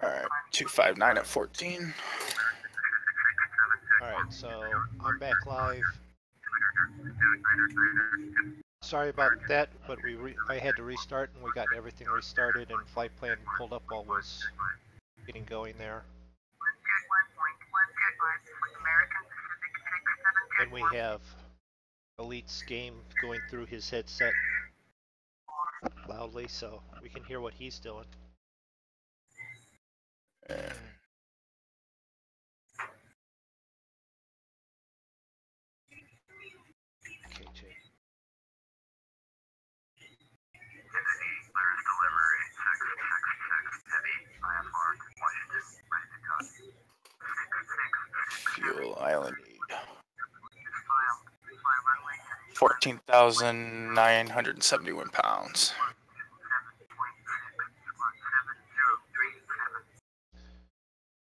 Alright, 259 at 14. Alright, so I'm back live. Sorry about that, but I had to restart and we got everything restarted and flight plan pulled up while was getting going there. And we have Elite's game going through his headset loudly, so we can hear what he's doing. KJ. Fuel, I only need 14,971 pounds.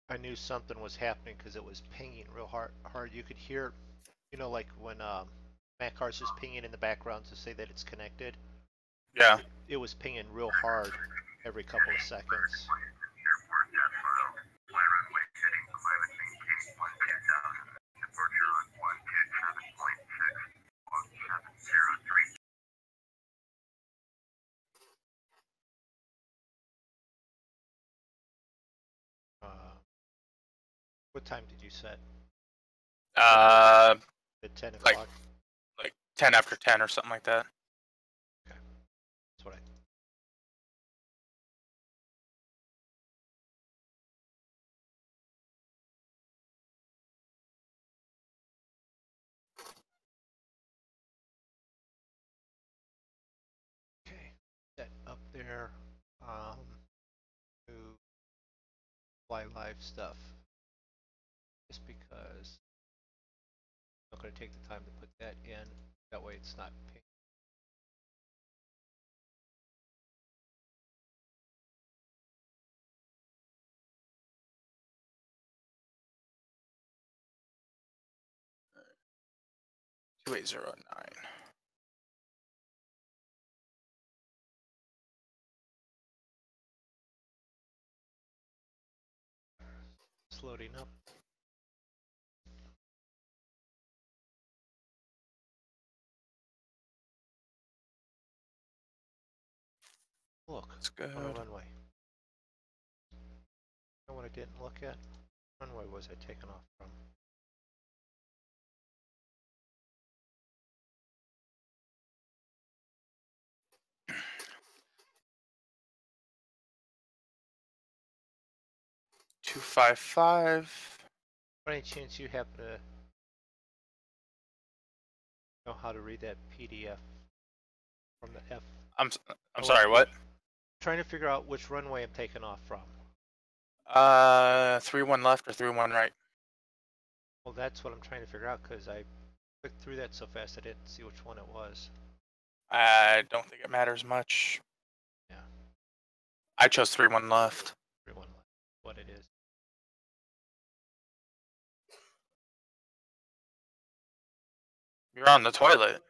I knew something was happening because it was pinging real hard. You could hear, you know, like when Macar's just pinging in the background to say that it's connected. Yeah. It was pinging real hard every couple of seconds. What time did you set? At 10 o'clock? Like 10 after 10 or something like that. Okay. That's what I... Okay. Set up there. To fly live stuff. Just because I'm not going to take the time to put that in. That way it's not pinged. Right. 2809. It's loading up. Look, that's good. On a runway. You know what I didn't look at? What runway was I taking off from? $255. By any chance you happen to know how to read that PDF from the F? I'm sorry, what? Trying to figure out which runway I'm taking off from. 3-1 left or 3-1 right. Well, that's what I'm trying to figure out because I clicked through that so fast I didn't see which one it was. I don't think it matters much. Yeah. I chose 3-1 left. 3-1 left. What it is. You're on the toilet.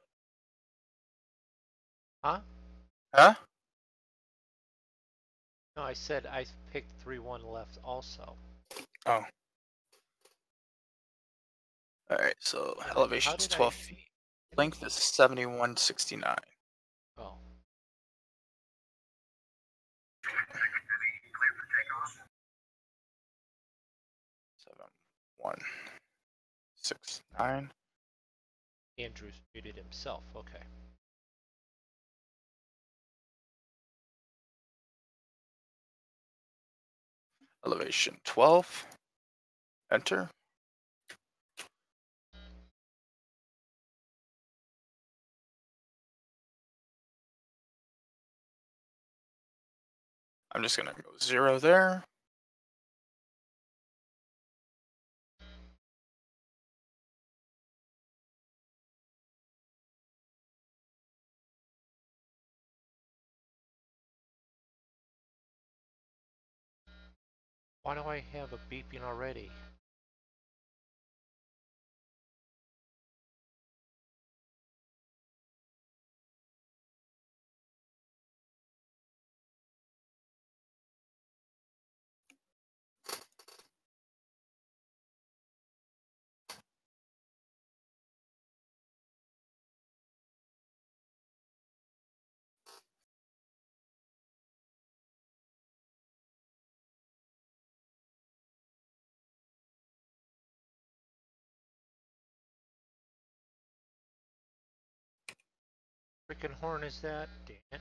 Huh? Huh? No, I said I picked 3-1 left also. Oh. Alright, so elevation is 12 feet. Length is 7169. Oh. Seven, 1, 6, 9. Andrew's muted himself. Okay. Elevation 12. Enter. I'm just gonna go 0 there. Why do I have a beeping already? freaking horn is that? Damn it.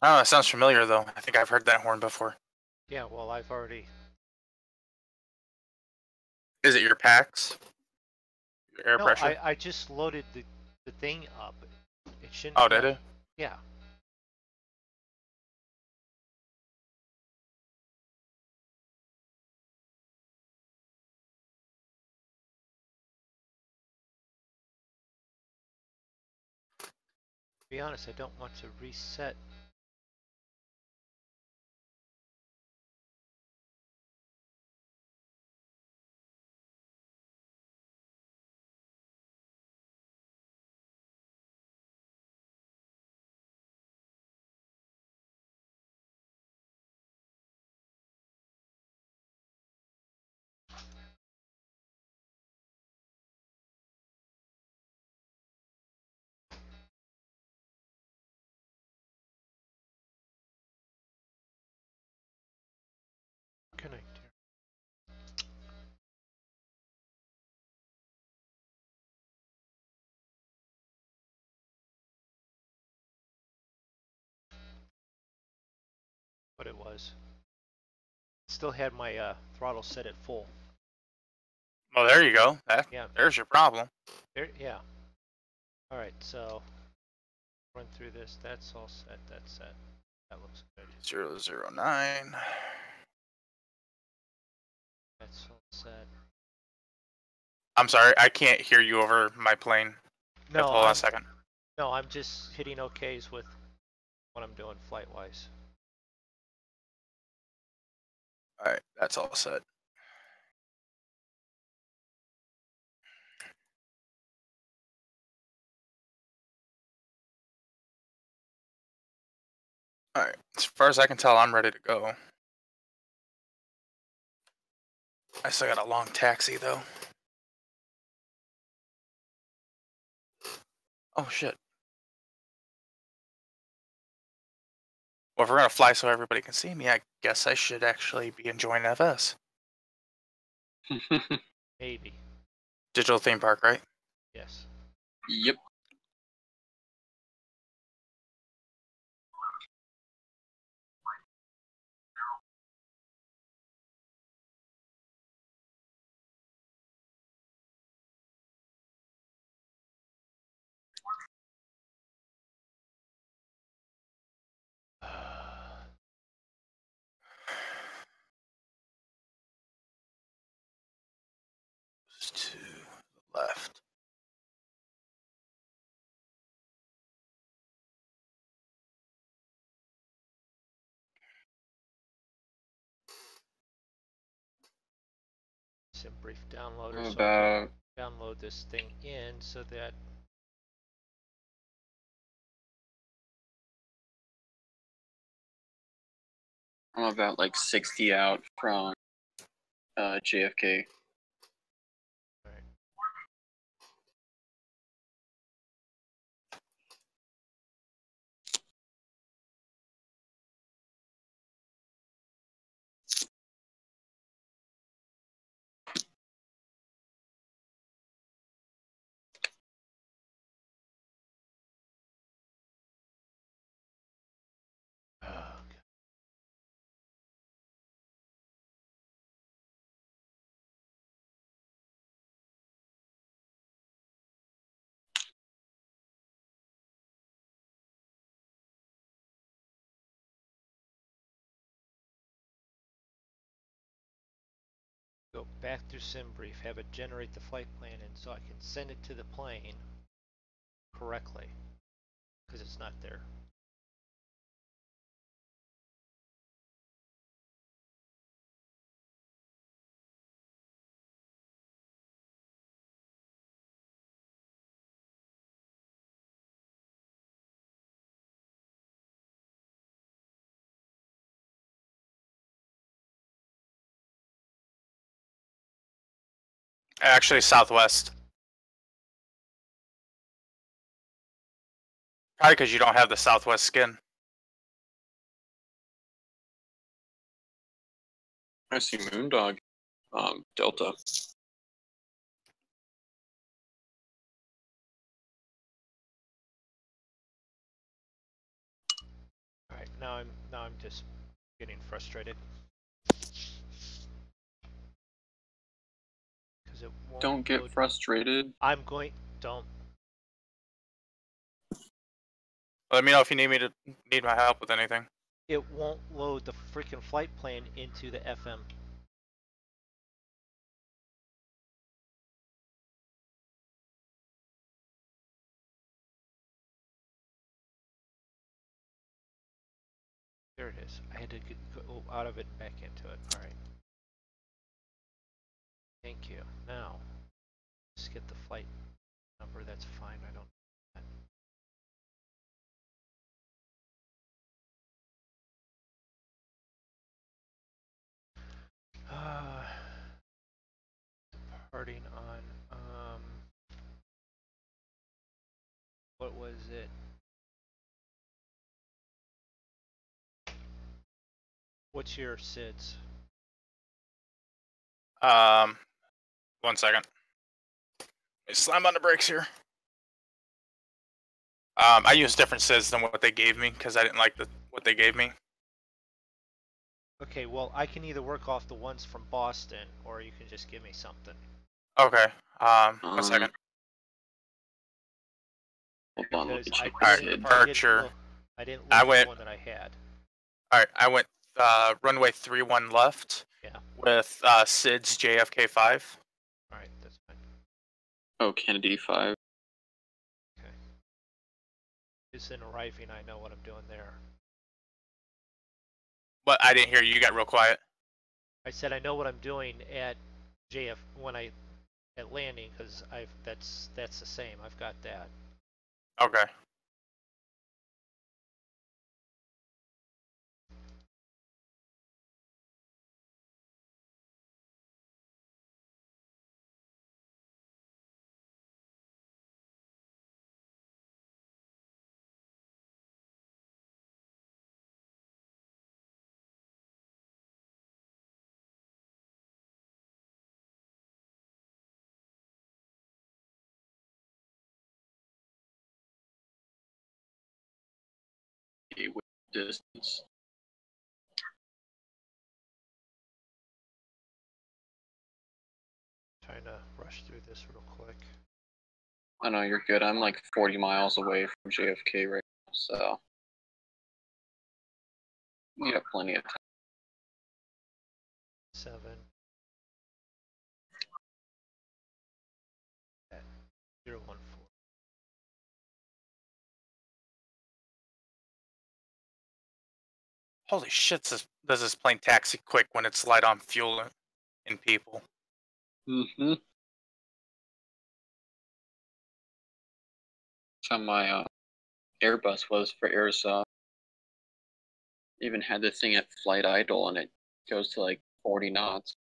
I don't know, it sounds familiar though. I think I've heard that horn before. Yeah, well, I've already. Is it your packs? Your air No, pressure? I just loaded the thing up. It shouldn't. Oh, did it? Yeah. To be honest, I don't want to reset. Connect here. What it was. Still had my throttle set at full. Well, there you go. Yeah. There's your problem. There, yeah. All right, so run through this. That's all set. That's set. That looks good. 009. That's all set. I'm sorry, I can't hear you over my plane. No, hold on a second. No, I'm just hitting OKs with what I'm doing flight-wise. All right, that's all set. All right, as far as I can tell, I'm ready to go. I still got a long taxi though. Oh shit. Well, if we're gonna fly so everybody can see me, I guess I should actually be enjoying FS. Maybe. Digital theme park, right? Yes. Yep. To the left. Some brief downloader. So About I can download this thing in so that I'm about like 60 out from JFK. go back through SimBrief, have it generate the flight plan, and so I can send it to the plane correctly because it's not there. Actually, southwest. Probably because you don't have the southwest skin. I see MoonDog, Delta. now I'm just getting frustrated. Because it won't Don't get load. frustrated. I'm going. Don't. Let me know if you need my help with anything. It won't load the freaking flight plan into the FM. There it is. I had to go out of it and back into it. All right. Thank you. Now, just get the flight number. That's fine. I don't. Departing on. What was it? What's your SIDS? 1 second. Let me slam on the brakes here. I used different SIDs than what they gave me because I didn't like what they gave me. Okay, well, I can either work off the ones from Boston, or you can just give me something. Okay. 1 second. Hold on, let me Because check I the SID. Departure. I didn't I lose went- the one that I had. All right, I went runway 31 left. Yeah. With SIDS JFK 5. All right, that's fine. Oh, Kennedy 5. Okay. It's in arriving. I know what I'm doing there. But I didn't hear you. You got real quiet. I said I know what I'm doing at JF at landing because that's the same. I've got that. Okay. With distance. Trying to rush through this real quick. I know you're good. I'm like 40 miles away from JFK right now, so we have plenty of time. 7. 014. Holy shit! Does this plane taxi quick when it's light on fuel and people? Mm-hmm. That's how my Airbus was for airsoft. Even had the thing at flight idle and it goes to like 40 knots.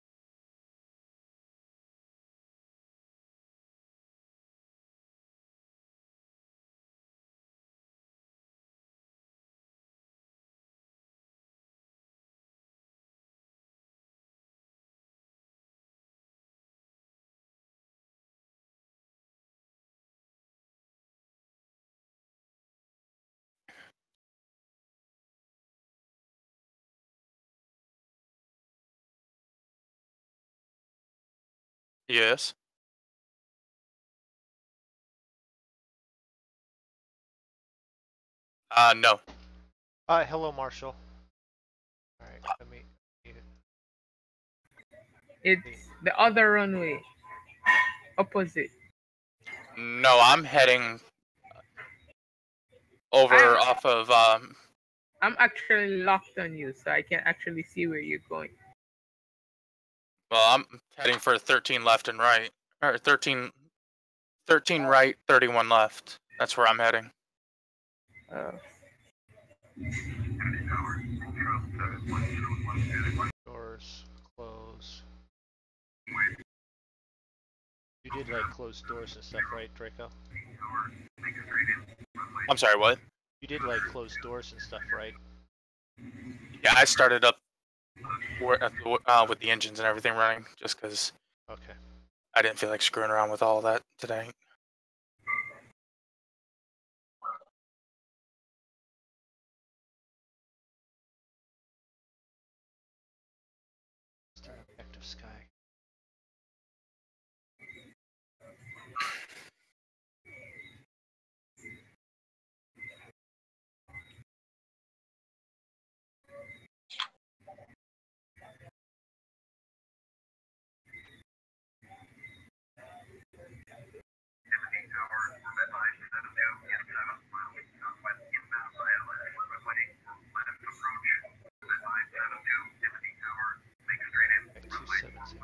Yes. No. Hello, Marshall. All right, let me. It's the other runway. Opposite. No, I'm heading over off of. I'm actually locked on you, so I can actually see where you're going. Well, I'm heading for 13 left and right, or 13 right, 31 left. That's where I'm heading. Doors close. You did like close doors and stuff, right, Draco? I'm sorry, what? You did like close doors and stuff, right? Yeah, I started up with the engines and everything running just because Okay. I didn't feel like screwing around with all that today. sky. At 270.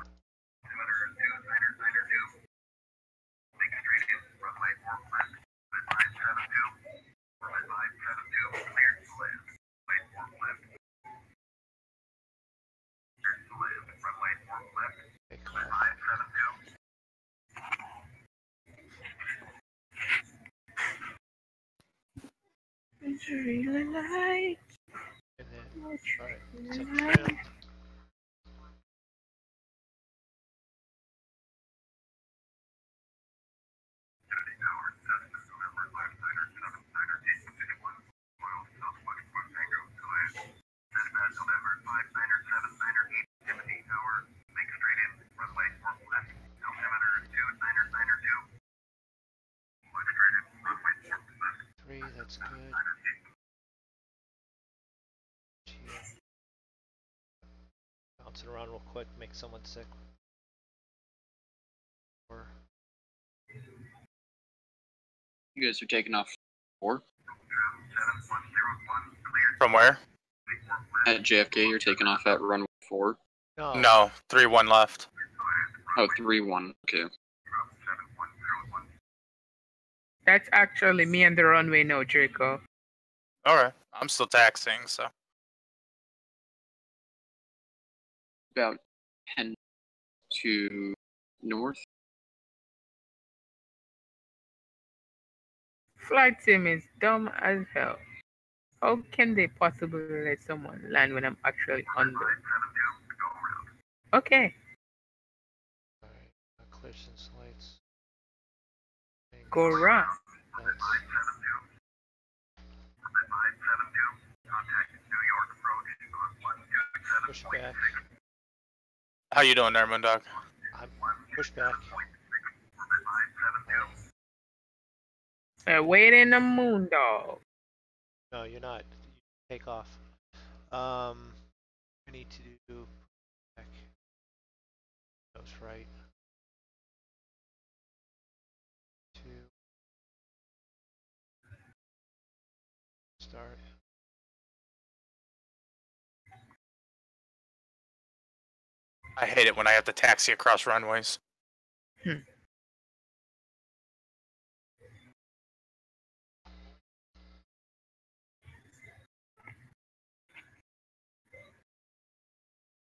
Take off. It's really light. And then, alright, set trim. Three, that's good. Bounce it around real quick, make someone sick. Or You guys are taking off 4 From where? at JFK. You're taking off at runway 4. no, No, 3-1 left. Oh, 3-1. Okay. That's actually me on the runway now, Draco. Alright, I'm still taxiing, so. About 10 to north. Flight sim is dumb as hell. How can they possibly let someone land when I'm actually under? Okay, alright, clear some lights. go run. Lights. Push back. How you doing there, MoonDog? I'm push back. Waiting the MoonDog. No, you're not. You take off. I need to do back. That was right. 2. Start. I hate it when I have to taxi across runways.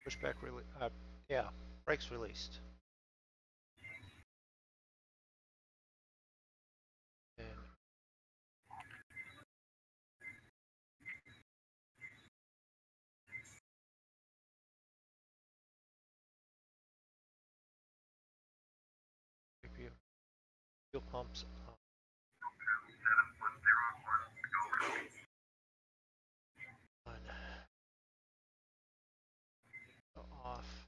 Push back. Yeah, brakes released. And fuel pumps on. Off.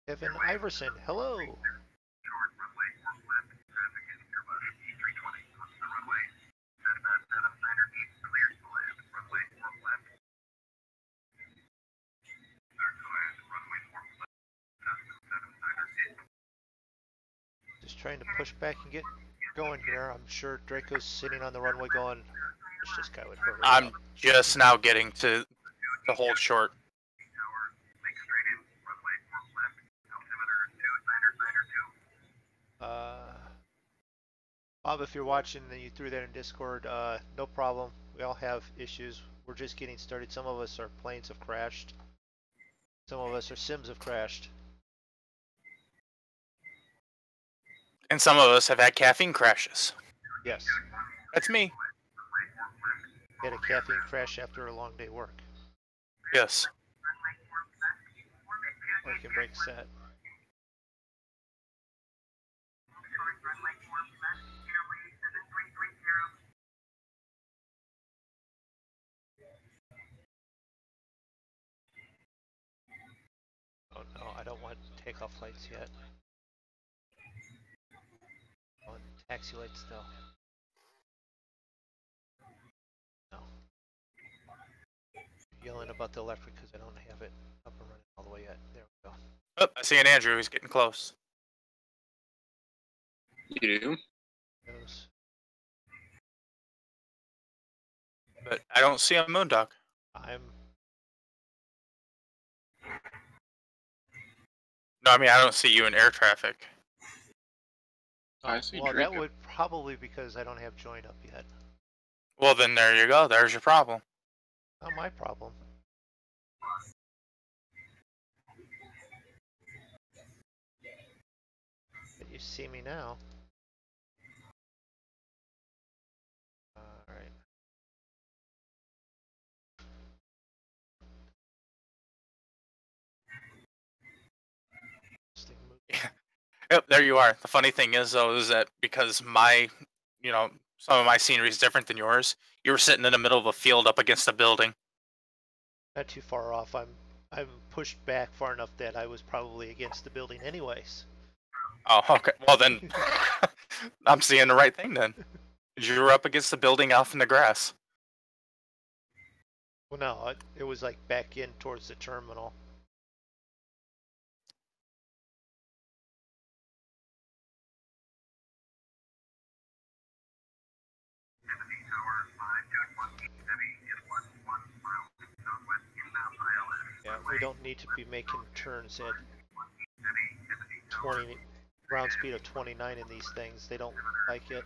Evan Iverson, hello. Just trying to push back and get going here. I'm sure Draco's sitting on the runway going, wish this guy would hurry I'm up. just now getting to hold short. Bob, if you're watching and you threw that in Discord, no problem. We all have issues. We're just getting started. Some of us, our planes have crashed. Some of us, our sims have crashed. And some of us have had caffeine crashes. Yes. That's me. Had a caffeine crash after a long day work. Yes. Or you can break set. Oh no, I don't want takeoff lights yet. I want taxi lights still. No. Yelling about the electric because I don't have it up and running all the way yet. There we go. Oh, I see an Andrew. He's getting close. You do? Goes. But I don't see a MoonDog. No, I mean, I don't see you in air traffic. I see well, Draco. that would probably because I don't have join up yet. Well, then there you go. There's your problem. Not my problem. But you see me now. Alright. Yep, there you are. The funny thing is, though, is that because my, some of my scenery is different than yours, you were sitting in the middle of a field up against a building. Not too far off. I'm pushed back far enough that I was probably against the building anyways. Oh, okay. Well, then I'm seeing the right thing then. You were up against the building off in the grass. Well, no, it was like back in towards the terminal. Yeah, we don't need to be making turns at 20 ground speed of 29 in these things. They don't like it.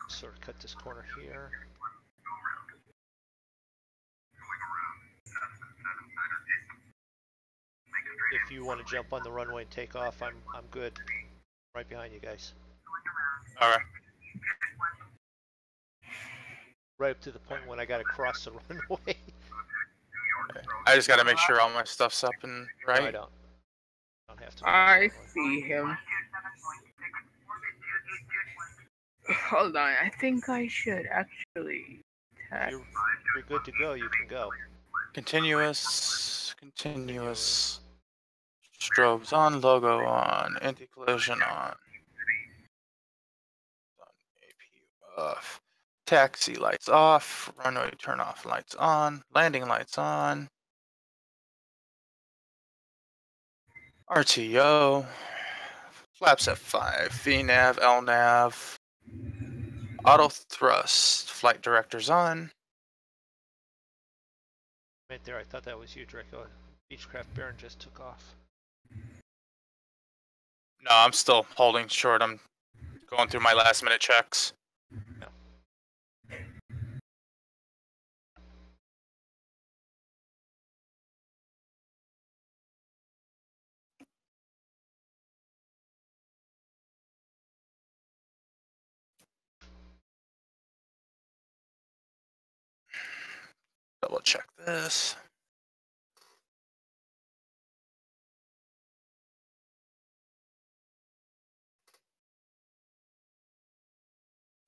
Sort of cut this corner here. If you want to jump on the runway and take off, I'm good. Right behind you guys. All right. Right up to the point when I got to cross the runway. I just got to make sure all my stuff's up and right. No, I don't have to. I see him. Hold on, I think I should actually. You're good to go. You can go. Continuous. Strobes on, logo on, anti-collision on. APU off. Taxi lights off. Runway turn off lights on. Landing lights on. RTO. Flaps F5. VNav, LNav. Auto thrust. Flight directors on. Right there, I thought that was you, Draco. Beechcraft Baron just took off. No, I'm still holding short. I'm going through my last minute checks. No. Double check this.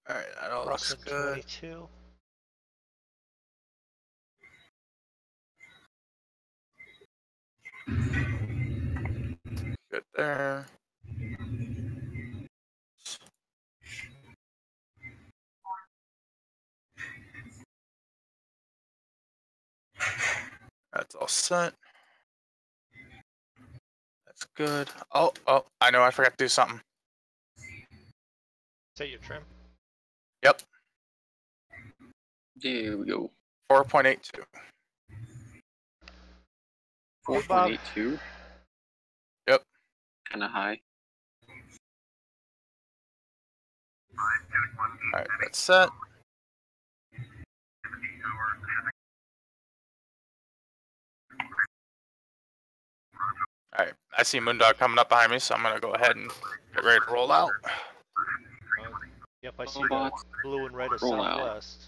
Alright, that all looks good. 22. Good there. That's all set. That's good. Oh, I know I forgot to do something. Is that your trim? Yep. There we go. 4.82. 4.82. Yep. Kind of high. Alright, that's set. All right, I see Moondog coming up behind me, so I'm gonna go ahead and get ready to roll out. Yep, I see the Robots, blue and red of roll out. Southwest.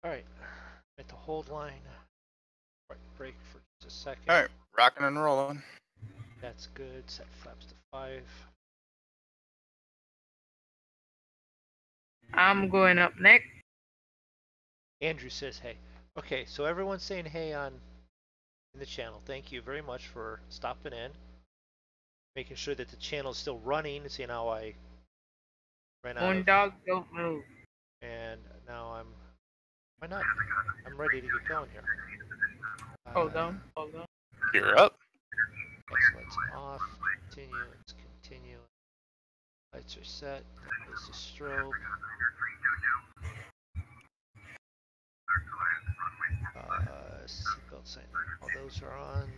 All right, at the hold line. Right, break for just a second. All right, rocking and rolling. That's good. Set flaps to 5. I'm going up next. Andrew says, "Hey." Okay, so everyone's saying hey in the channel. Thank you very much for stopping in, making sure that the channel is still running. Seeing how I ran out of, MoonDog, don't move. and now why not? I'm ready to get going here. Hold on. You're up. Lights off. Continue. Let's continue. Lights are set. There's the strobe. Seatbelt sign. All those are on.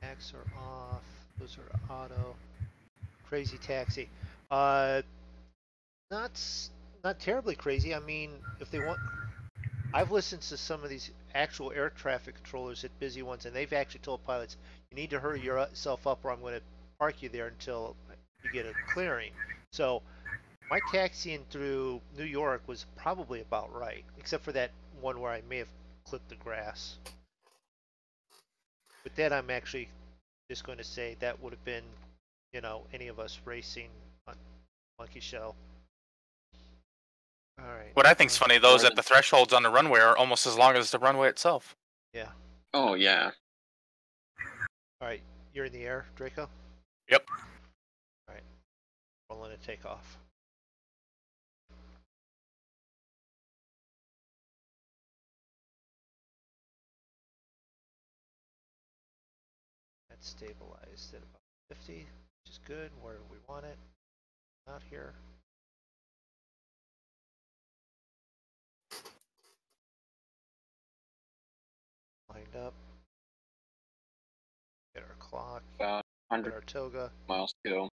Max are off. Those are auto. Crazy taxi. Not terribly crazy. I mean, if they want, I've listened to some of these actual air traffic controllers at busy ones, and they've actually told pilots, you need to hurry yourself up, or I'm going to park you there until you get a clearing. So my taxiing through New York was probably about right, except for that one where I may have clipped the grass. With that, I'm actually just going to say that would have been, any of us racing on Monkey Shell. All right. What I think's funny though is that the thresholds on the runway are almost as long as the runway itself. Yeah. Oh yeah. All right. You're in the air, Draco? Yep. All right. Rolling to take off. That's stabilized at about 50, which is good, where we want it. Not here. Lined up. Get our clock. About Get 100 our toga. miles to go.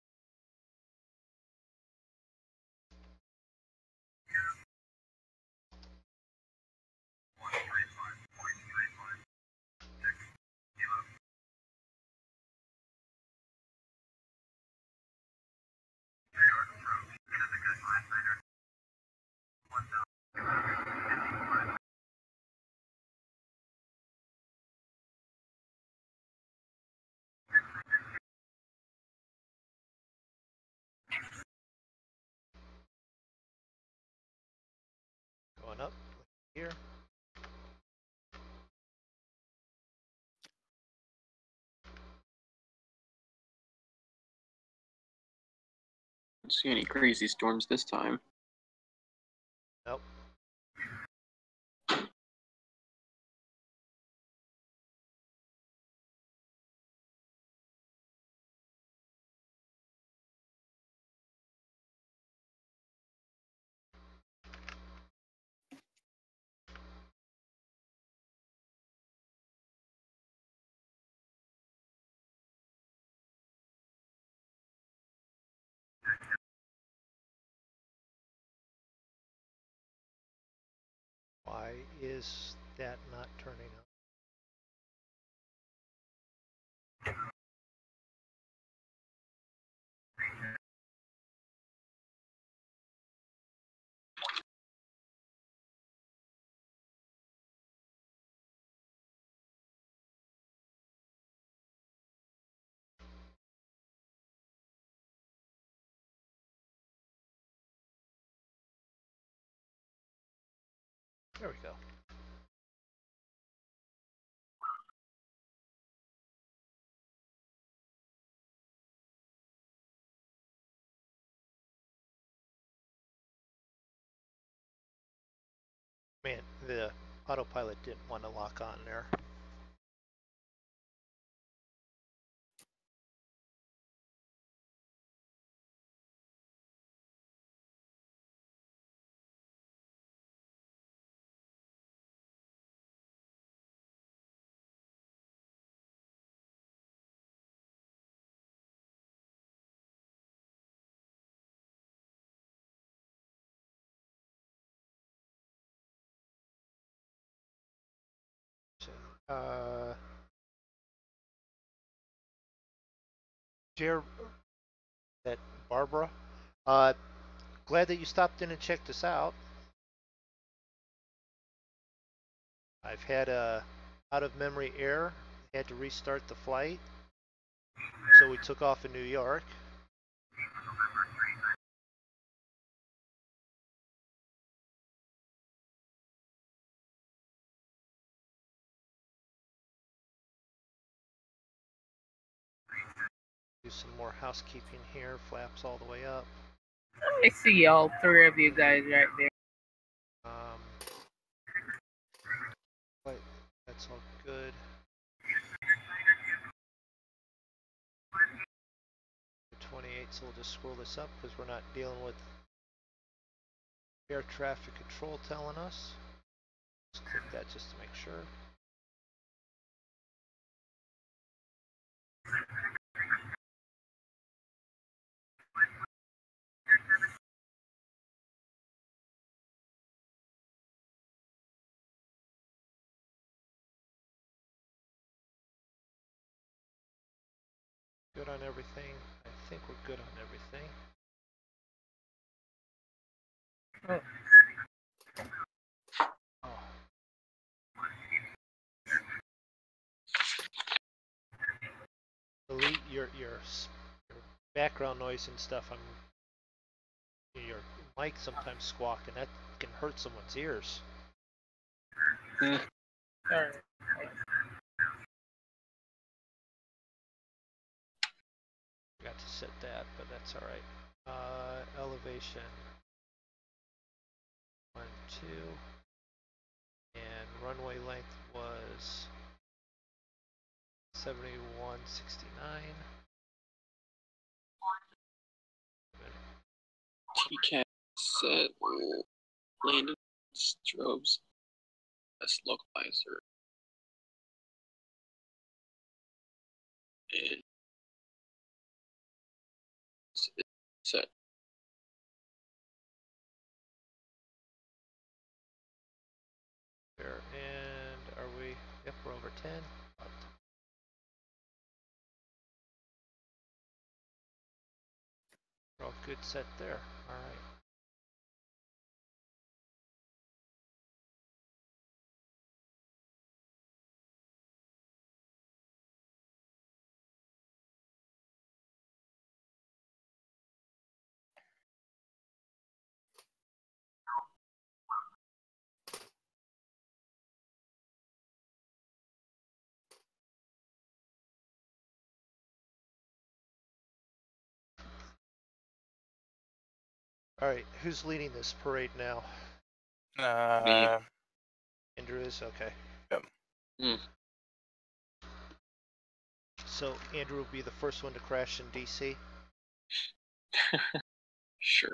Going up. Here. Don't see any crazy storms this time. Nope. Why is that not turning on? There we go. Man, the autopilot didn't want to lock on there. Uh, Dear that Barbara, glad that you stopped in and checked us out. I've had a out of memory error. Had to restart the flight, so we took off in New York. Do some more housekeeping here. Flaps all the way up. I see all three of you guys right there. But that's all good. The 28, so we'll just scroll this up because we're not dealing with air traffic control telling us. Just click that just to make sure. Good on everything. I think we're good on everything. Oh. Delete your background noise and stuff. Your mic sometimes squawk, and that can hurt someone's ears. Sorry. Forgot to set that, but that's all right. Elevation 1, 2, and runway length was 7169. TCAS set landing strobes as localizer. And it's set. There, and are we? Yep, we're over 10. We're all good set there. All right. All right, who's leading this parade now? Andrew is? Okay. Yep. So Andrew will be the first one to crash in DC? Sure.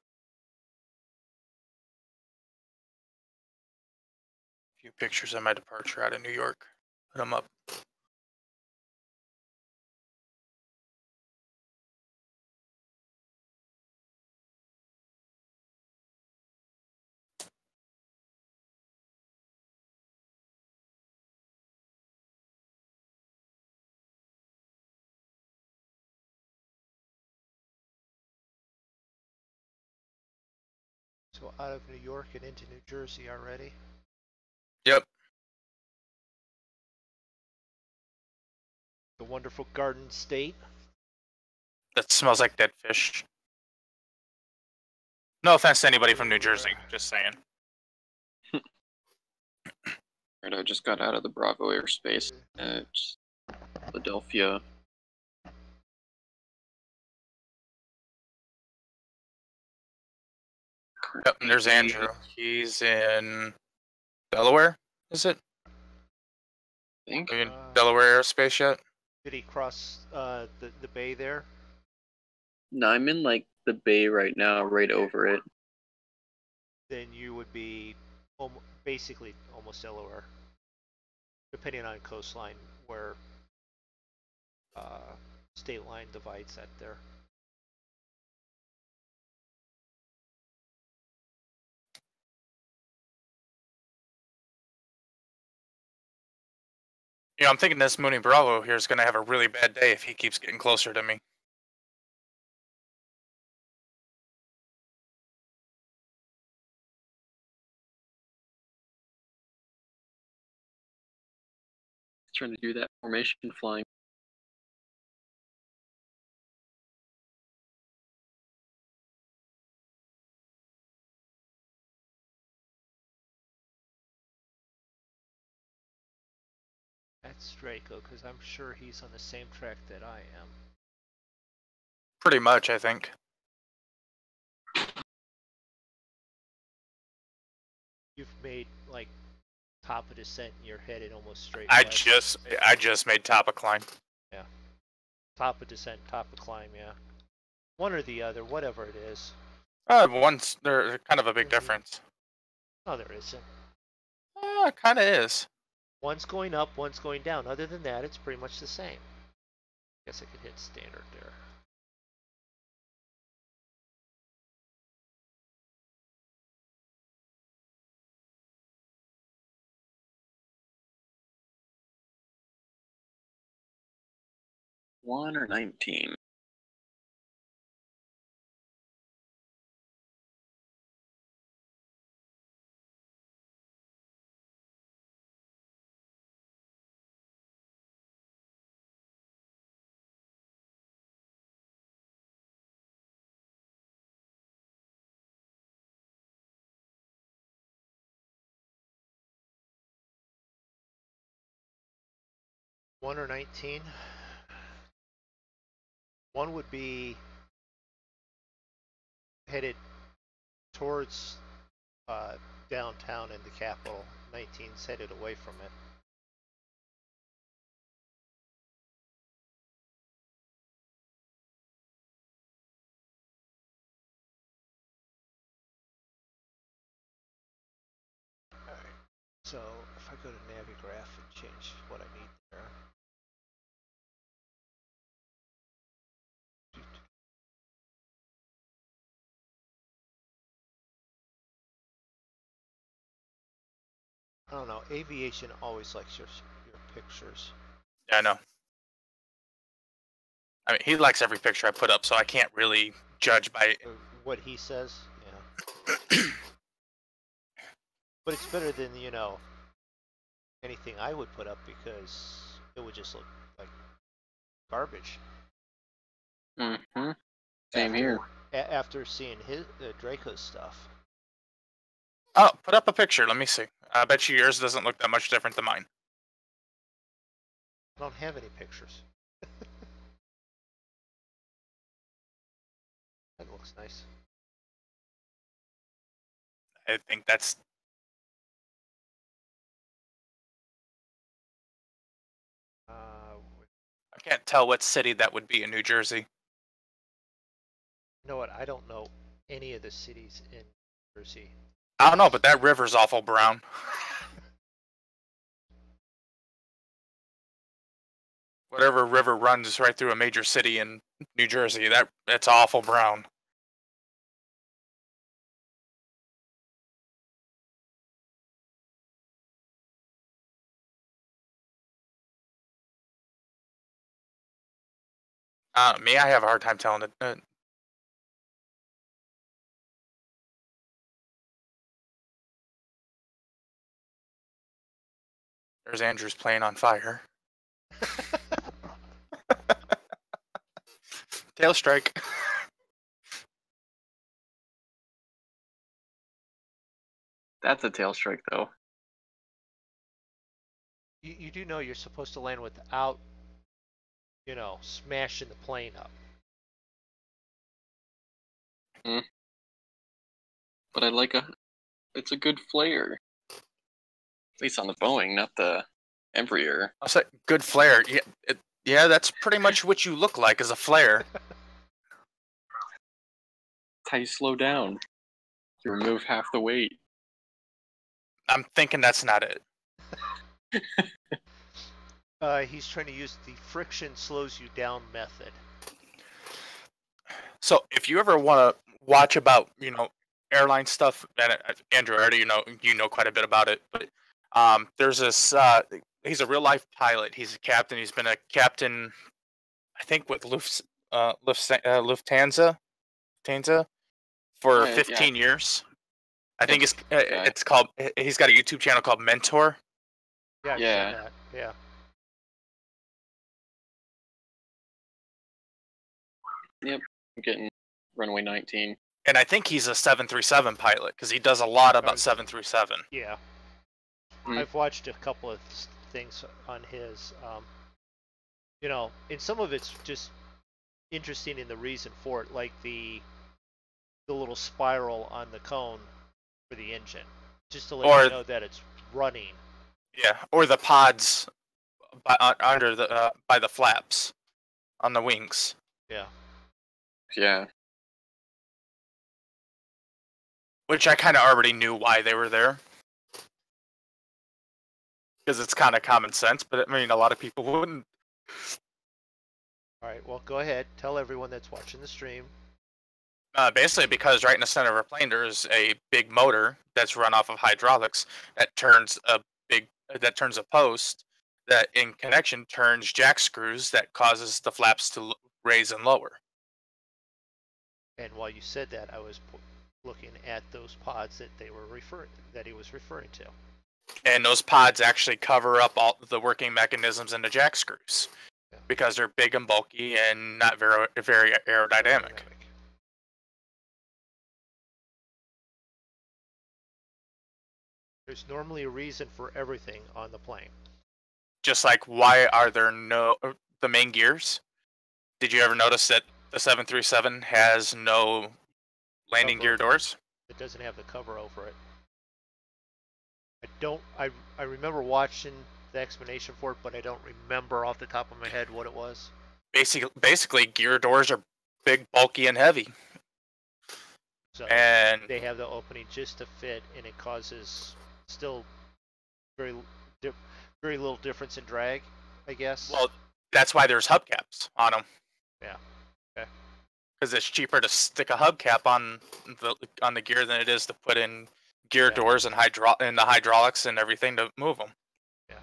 A few pictures of my departure out of New York. Put them up. So out of New York and into New Jersey already? Yep. The wonderful Garden State. That smells like dead fish. No offense to anybody from New Jersey, just saying. Right, I just got out of the Bravo airspace at Philadelphia. Yep, and there's Andrew. He's in Delaware, is it? I think. Are you in Delaware Aerospace yet? Did he cross the bay there? No, I'm in like the bay right now, right over it. Then you would be basically almost Delaware, depending on coastline where state line divides that there. You know, I'm thinking this Mooney Bravo here is going to have a really bad day if he keeps getting closer to me. Trying to do that formation flying. That's Draco, because I'm sure he's on the same track that I am. Pretty much, I think. You've made like top of descent and you're headed almost straight I west. just made top of climb. Yeah. Top of descent, top of climb, yeah. One or the other, whatever it is. They're kind of a big difference. No, there isn't. Kind of is. One's going up, one's going down. Other than that, it's pretty much the same. Guess I could hit standard there. One or 19. One or 19. One would be headed towards downtown and the capital. 19's headed away from it. Alright, so if I go to Navigraph and change what I need there. I don't know, aviation always likes your pictures. Yeah, I know. I mean, he likes every picture I put up, so I can't really judge by what he says, yeah. But it's better than, you know, anything I would put up because it would just look like garbage. Mm-hmm. Same here. After seeing his Draco's stuff. Oh, put up a picture. Let me see. I bet you yours doesn't look that much different than mine. I don't have any pictures. That looks nice. I think that's... I can't tell what city that would be in New Jersey. You know what? I don't know any of the cities in New Jersey. I don't know, but that river's awful brown. Whatever river runs right through a major city in New Jersey, that's awful brown. Me, I have a hard time telling it. There's Andrew's plane on fire. Tail strike. That's a tail strike, though. You do know you're supposed to land without, you know, smashing the plane up. But I like it's a good flare. At least on the Boeing, not the Embraer. I said, good flare. Yeah, yeah, that's pretty much what you look like as a flare. That's how you slow down. You remove half the weight. I'm thinking that's not it. He's trying to use the friction slows you down method. So if you ever want to watch about, airline stuff, and Andrew, already you know quite a bit about it, but there's this, he's a real life pilot. He's a captain. He's been a captain, I think, with Lufthansa for 15 years. I think it's called. He's got a YouTube channel called Mentor. Yeah. I've seen that. Yeah. Yep, I'm getting runway 19. And I think he's a 737 pilot because he does a lot about 737. Yeah. I've watched a couple of things on his. And some of it's just interesting in the reason for it, like the little spiral on the cone for the engine, just to let you know that it's running. Yeah, or the pods under the by the flaps on the wings. Yeah. Yeah. Which I kind of already knew why they were there. Because it's kind of common sense, but I mean, a lot of people wouldn't. All right, well, go ahead. Tell everyone that's watching the stream. Basically, because right in the center of a plane, there's a big motor that's run off of hydraulics that turns a post that, in connection, turns jack screws that causes the flaps to raise and lower. And while you said that, I was looking at those pods that he was referring to. And those pods actually cover up all the working mechanisms in the jack screws because they're big and bulky and not very aerodynamic. There's normally a reason for everything on the plane. Just like, why are there the main gears? Did you ever notice that the 737 has no landing gear doors? It doesn't have the cover over it. I remember watching the explanation for it, but I don't remember off the top of my head what it was. Basically, gear doors are big, bulky, and heavy. So and they have the opening just to fit, and it causes still very little difference in drag, I guess. Well, that's why there's hubcaps on them. Yeah. Okay. Because it's cheaper to stick a hubcap on the gear than it is to put in gear doors and the hydraulics and everything to move them. Yeah.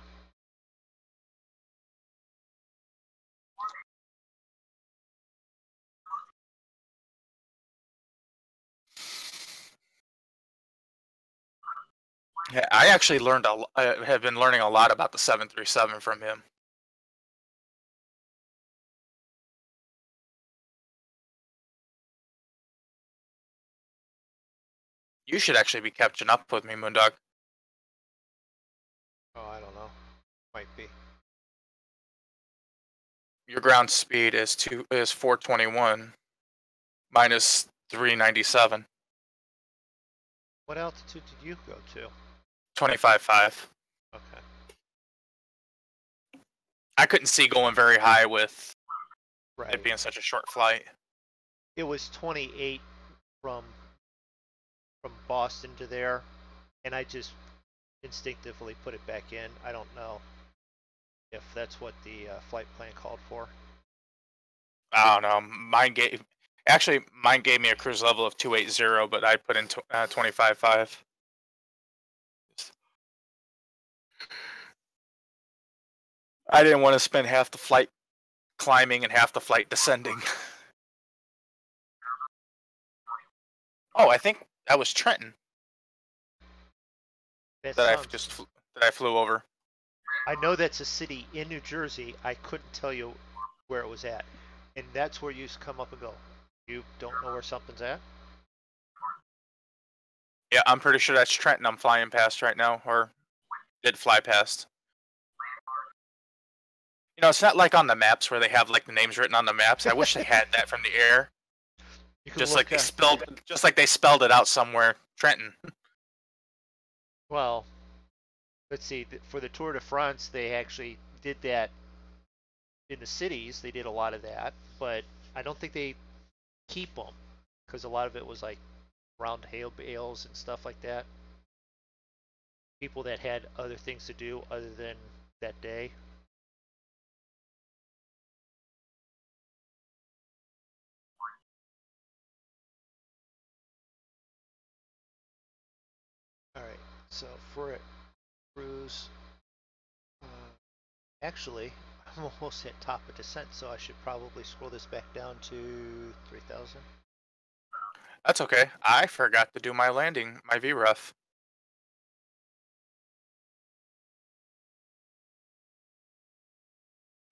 Yeah, I actually have been learning a lot about the 737 from him. You should actually be catching up with me, MoonDog. Oh, I don't know. Might be. Your ground speed is 421. Mine is 397. What altitude did you go to? 25.5. Okay. I couldn't see going very high with Right. it being such a short flight. It was 28 from Boston to there, and I just instinctively put it back in. I don't know if that's what the flight plan called for. I don't know. Mine gave me a cruise level of 280, but I put in 25.5. I didn't want to spend half the flight climbing and half the flight descending. Oh, I think that was Trenton that I flew over. I know that's a city in New Jersey. I couldn't tell you where it was at, and that's where you come up and go. You don't know where something's at? Yeah, I'm pretty sure that's Trenton I'm flying past right now, or did fly past. You know, it's not like on the maps where they have like the names written on the maps. I wish they had that from the air. Just like they spelled it out somewhere. Trenton. Well, let's see, for the Tour de France, they actually did that in the cities. They did a lot of that, but I don't think they keep them because a lot of it was like around hail bales and stuff like that. People that had other things to do other than that day. All right, so for a cruise, actually, I'm almost at top of descent, so I should probably scroll this back down to 3,000. That's okay. I forgot to do my landing, my VREF.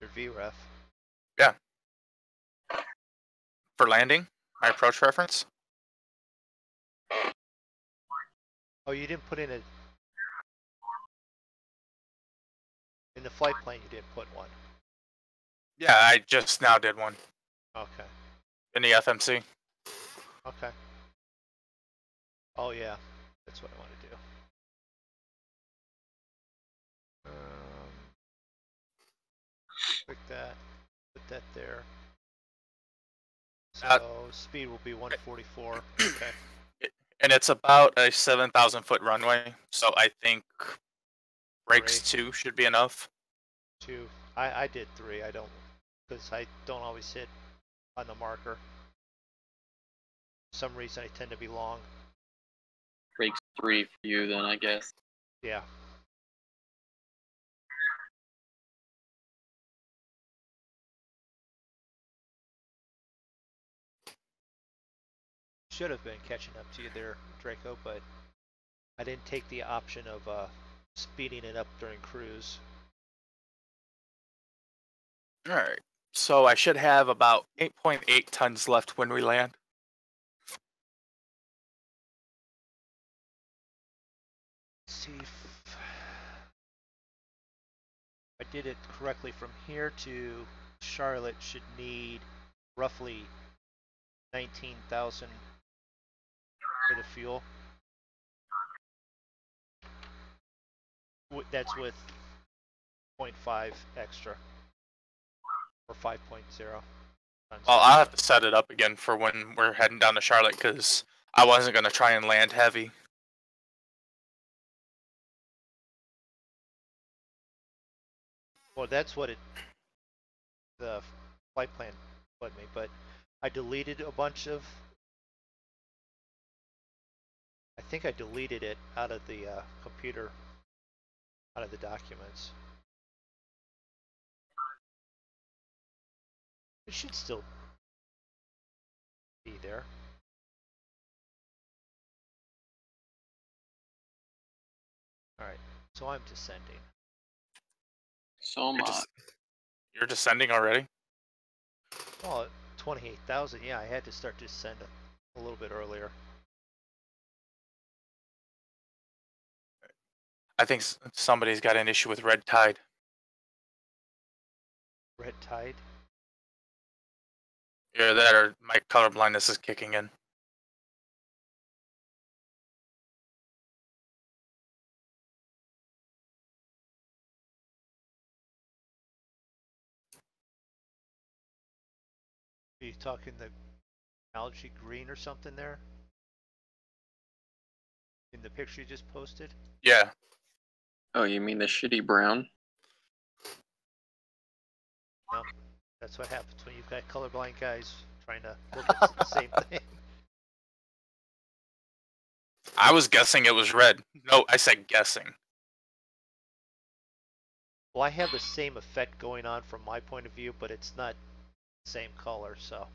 Your VREF. Yeah. For landing, my approach reference. Oh, you didn't put in the flight plan. You didn't put one. Yeah, I just now did one Okay. in the FMC. Okay. Oh yeah, that's what I want to do. Click that. Put that there. So speed will be 144. Okay. And it's about a 7,000-foot runway, so I think brakes 2 should be enough. 2. I did 3. I don't, because I don't always hit on the marker. For some reason I tend to be long. Brakes 3 for you then, I guess. Yeah. Should have been catching up to you there, Draco, but I didn't take the option of speeding it up during cruise. Alright, so I should have about 8.8 tons left when we land. Let's see if I did it correctly. From here to Charlotte should need roughly 19,000 for the fuel. That's with 0.5 extra, or 5.0. Well, I'll have to set it up again for when we're heading down to Charlotte, because I wasn't going to try and land heavy. Well, that's what the flight plan let me, but I deleted a bunch of, I think I deleted it out of the computer, out of the documents. It should still be there. Alright, so I'm descending. So am I. You're descending already? Oh, 28,000, yeah, I had to start to descend a little bit earlier. I think somebody's got an issue with red tide. Red tide? Either that or my color blindness is kicking in. Are you talking the algae green or something there? In the picture you just posted? Yeah. Oh, you mean the shitty brown? No, that's what happens when you've got colorblind guys trying to look at the same thing. I was guessing it was red. No, I said guessing. Well, I have the same effect going on from my point of view, but it's not the same color, so.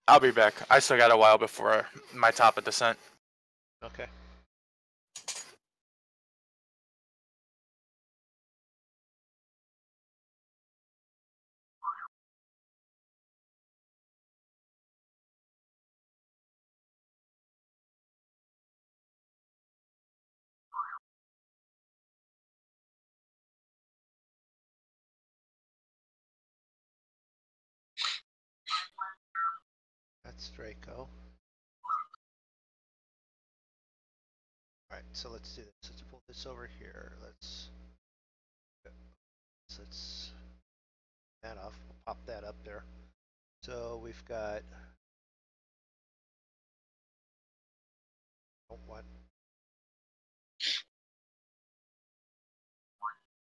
I'll be back. I still got a while before my top of descent. Okay. That's Draco. Alright, so let's do this. Let's pull this over here. Let's that off. We'll pop that up there. So we've got one.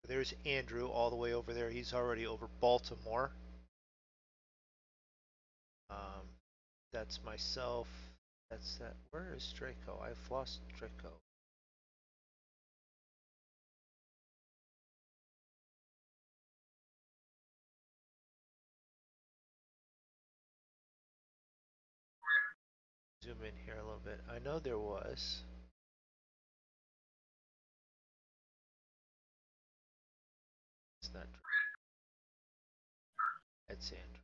There's Andrew all the way over there. He's already over Baltimore. That's myself. That's that. Where is Draco? I've lost Draco. Zoom in here a little bit. I know there was. It's not Draco. That's Andrew.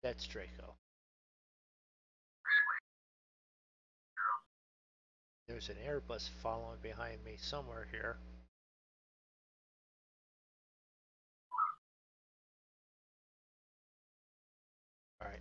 That's Draco. There's an Airbus following behind me somewhere here. All right.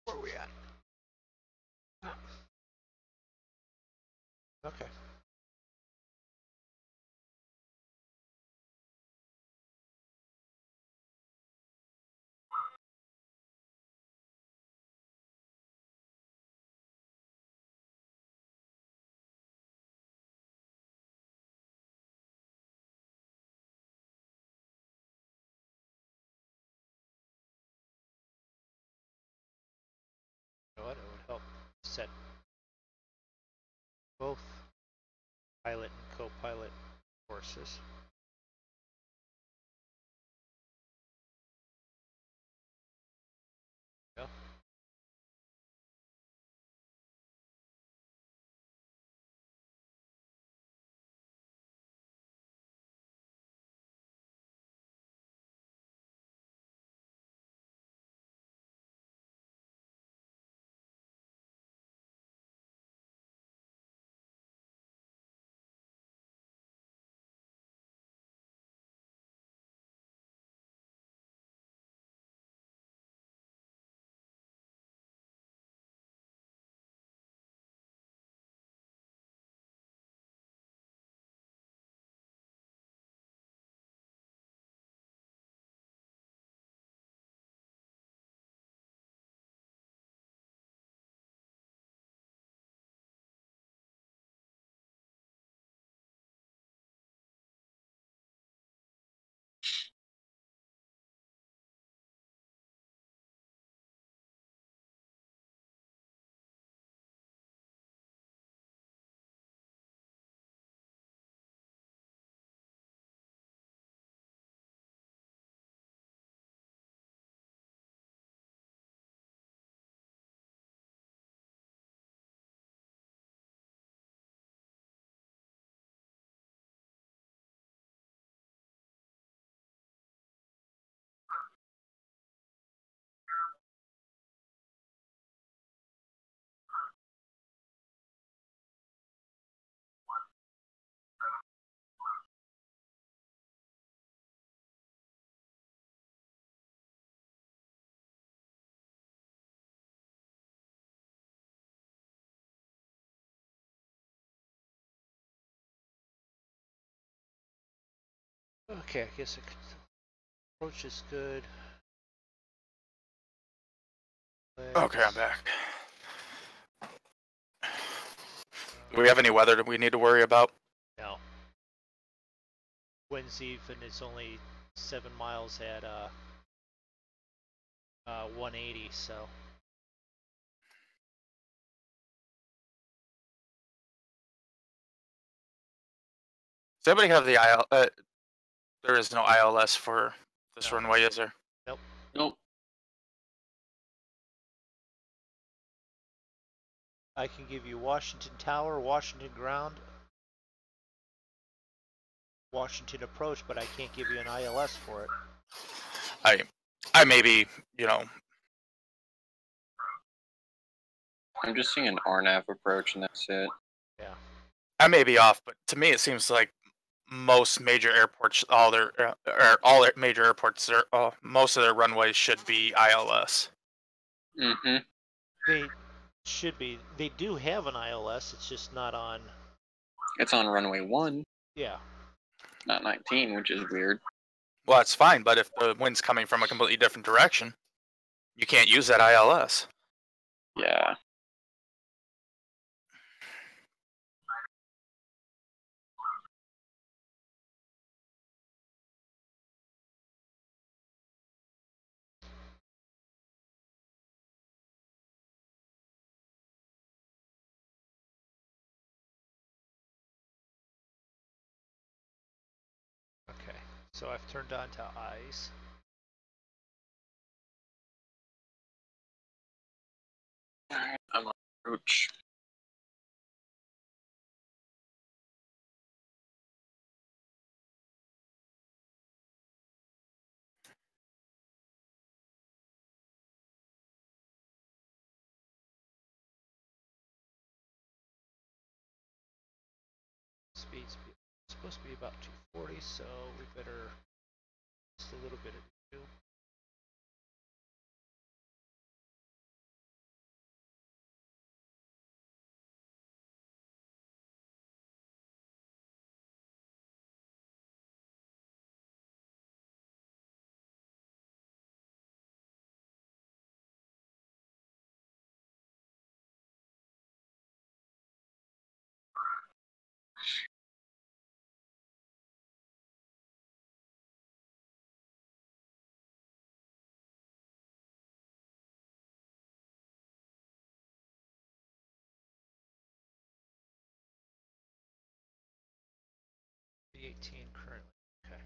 Where are we at? Okay. You know what? It would help set both pilot and co-pilot courses. Yeah. Okay, I guess I could. Approach is good. Okay, I'm back. Do we have any weather that we need to worry about? No. Winds even it's only 7 miles at 180, so. Does anybody have the IL? There is no ILS for this runway, is there? Nope. Nope. I can give you Washington Tower, Washington Ground, Washington Approach, but I can't give you an ILS for it. I maybe, you know. I'm just seeing an RNAV approach, and that's it. Yeah. I may be off, but to me it seems like most major airports, all major airports, most of their runways should be ILS. Mm-hmm. They should be. They do have an ILS. It's just not on. It's on runway 1. Yeah. Not 19, which is weird. Well, that's fine, but if the wind's coming from a completely different direction, you can't use that ILS. Yeah. Okay. So I've turned on to eyes. I'm on approach. Speed's supposed to be about 240, so we better just a little bit of two. The 18 currently. Okay.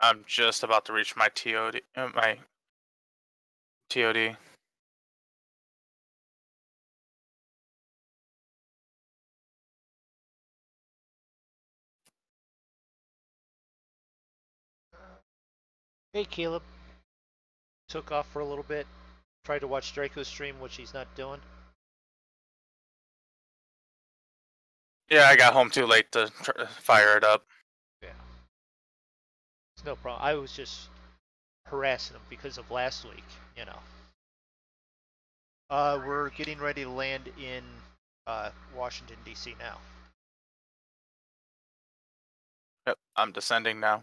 I'm just about to reach my TOD. My TOD. Hey, Caleb. Took off for a little bit. Tried to watch Draco's stream, which he's not doing. Yeah, I got home too late to fire it up. Yeah. It's no problem. I was just harassing him because of last week, you know. We're getting ready to land in Washington, D.C. now. Yep, I'm descending now.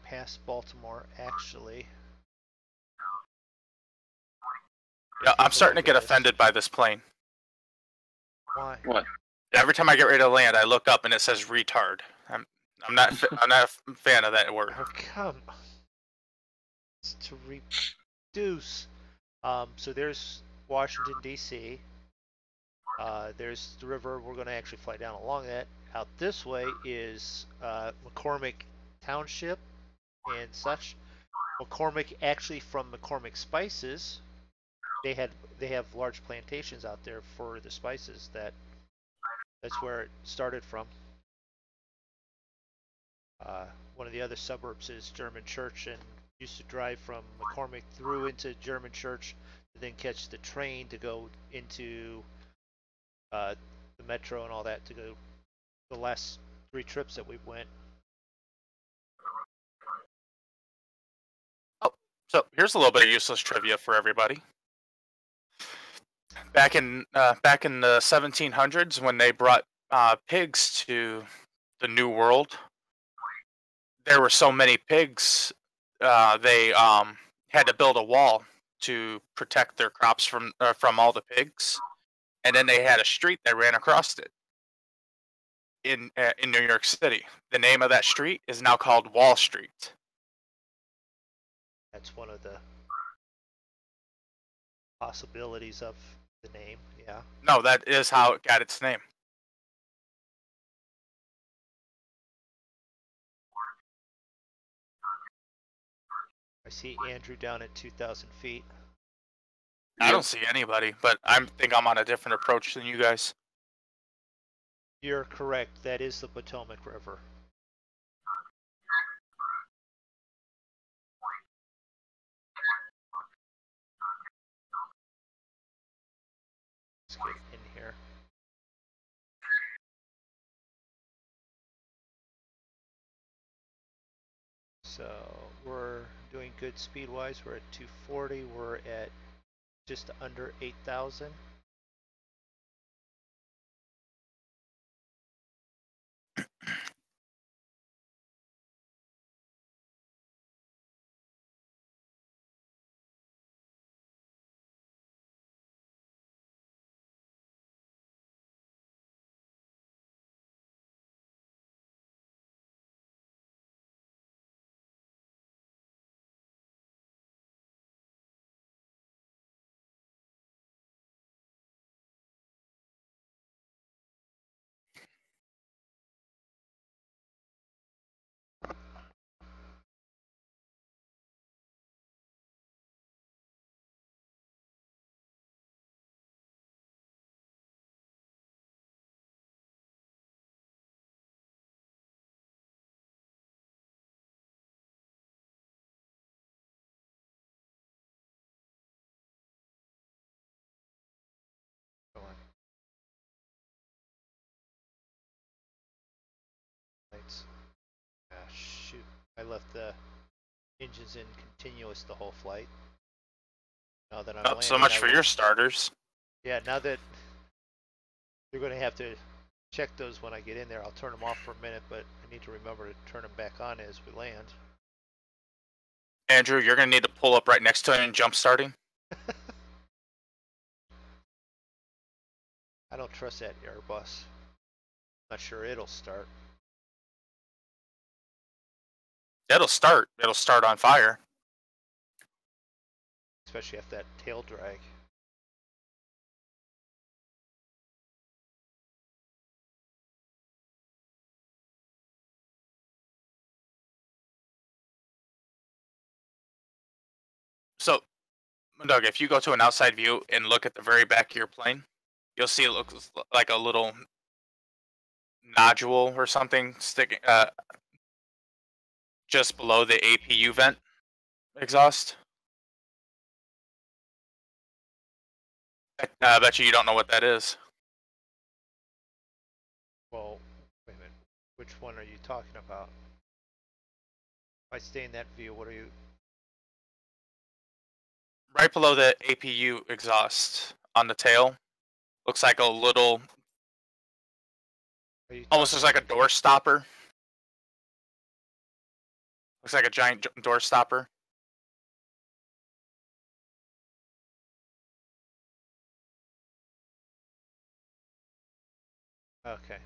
Past Baltimore, actually. Yeah, I'm starting to get offended by this plane. Why? What? Every time I get ready to land, I look up and it says retard. I'm not a fan of that word. Oh, come on. It's to reduce. So there's Washington, D.C. There's the river. We're going to actually fly down along that. Out this way is McCormick Township and such. McCormick, actually from McCormick Spices, they have large plantations out there for the spices. That's where it started from. One of the other suburbs is German Church, and used to drive from McCormick through into German Church to then catch the train to go into the metro and all that to go the last 3 trips that we went. Oh, so here's a little bit of useless trivia for everybody. Back in the 1700s, when they brought pigs to the New World, there were so many pigs, they had to build a wall to protect their crops from all the pigs, and then they had a street that ran across it in New York City. The name of that street is now called Wall Street. That's one of the possibilities of the name, yeah. No, that is how it got its name. I see Andrew down at 2,000 feet. I don't see anybody, but I think I'm on a different approach than you guys. You're correct. That is the Potomac River. Let's get in here. So we're doing good speed-wise. We're at 240. We're at just under 8,000. Come on. Lights. Ah, shoot. I left the engines in continuous the whole flight. Now that I'm landing, So much for your starters. Yeah, now that you're going to have to check those when I get in there. I'll turn them off for a minute, but I need to remember to turn them back on as we land. Andrew, you're going to need to pull up right next to it and jump starting. I don't trust that Airbus. Not sure it'll start. It'll start. It'll start on fire. Especially after that tail drag. So, Doug, if you go to an outside view and look at the very back of your plane, you'll see it looks like a little nodule or something sticking just below the APU vent exhaust. I bet you don't know what that is. Well, wait a minute. Which one are you talking about? If I stay in that view, what are you... Right below the APU exhaust on the tail. Looks like a little... almost looks like a door stopper. Looks like a giant door stopper. Okay.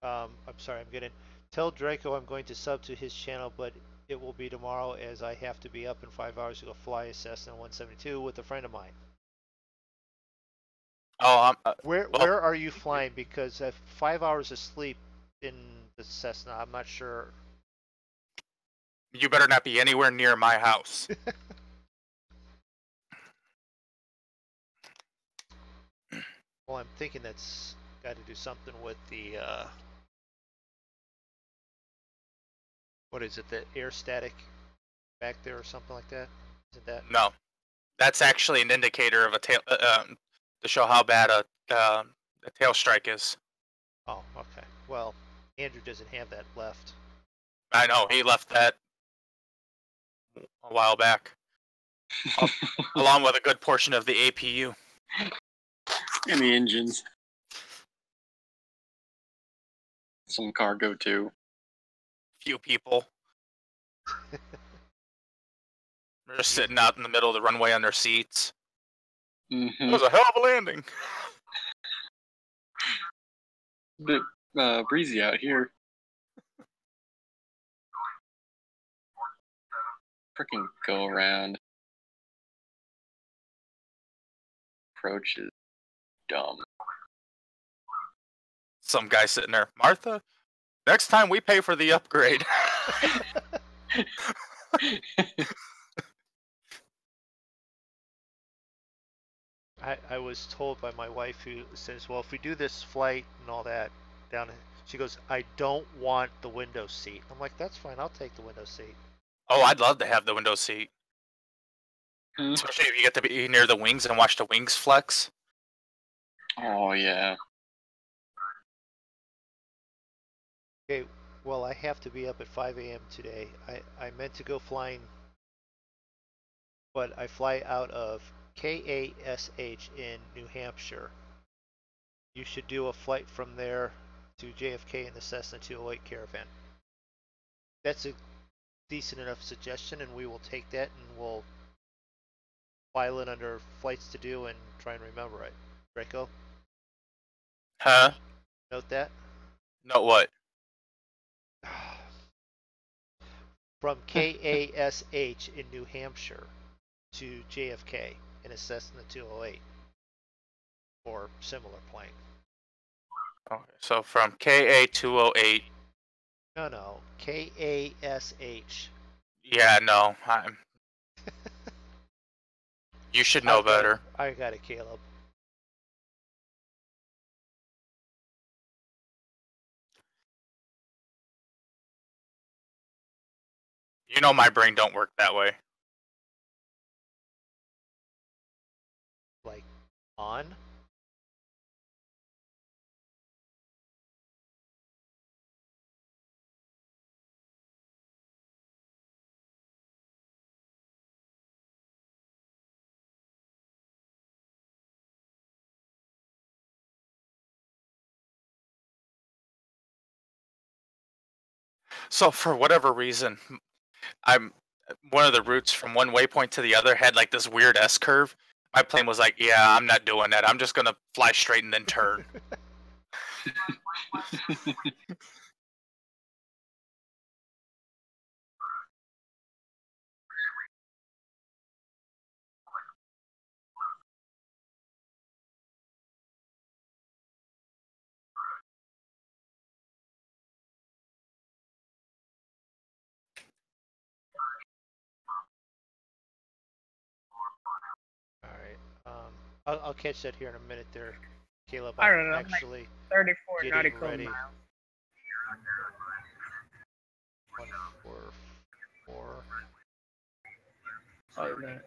I'm sorry, I'm getting... Tell Draco I'm going to sub to his channel, but it will be tomorrow as I have to be up in 5 hours to go fly a Cessna 172 with a friend of mine. Oh, Where are you flying? Because 5 hours of sleep in the Cessna, I'm not sure. You better not be anywhere near my house. Well, I'm thinking that's got to do something with the what is it, the air static back there or something like that? Isn't that? No, that's actually an indicator of a tail to show how bad a tail strike is. Oh, okay. Well, Andrew doesn't have that left. I know, he left that a while back, along with a good portion of the APU and the engines. some cargo too. Few people. They're just sitting out in the middle of the runway on their seats. It was a hell of a landing. Bit breezy out here. Freaking go around. Approach is dumb. Some guy sitting there, Martha, next time we pay for the upgrade. I was told by my wife, who says, well, if we do this flight and all that down, she goes, I don't want the window seat. I'm like, that's fine, I'll take the window seat. Oh, I'd love to have the window seat. Especially if you get to be near the wings and watch the wings flex. Oh, yeah. Okay, well, I have to be up at 5 a.m. today. I meant to go flying, but I fly out of KASH in New Hampshire. You should do a flight from there to JFK in the Cessna 208 Caravan. That's a decent enough suggestion, and we will take that and we'll file it under flights to do and try and remember it. Draco? Huh? Note that? No, what? From KASH in New Hampshire to JFK in a Cessna 208 or similar plane. Okay, so from KA208. No, KASH. Yeah, no. You should know better. I got it, Caleb. You know my brain don't work that way. Like, on? So for whatever reason, I'm one of the routes from one waypoint to the other had like this weird S curve. My plane was like, yeah, I'm not doing that. I'm just gonna fly straight and then turn. Alright. I'll catch that here in a minute there, Caleb. I don't know, Actually like 34 getting nautical ready. miles. 144. Oh, man.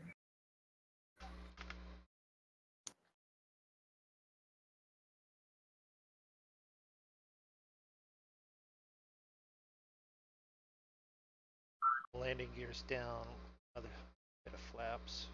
Landing gears down. Another bit of flaps.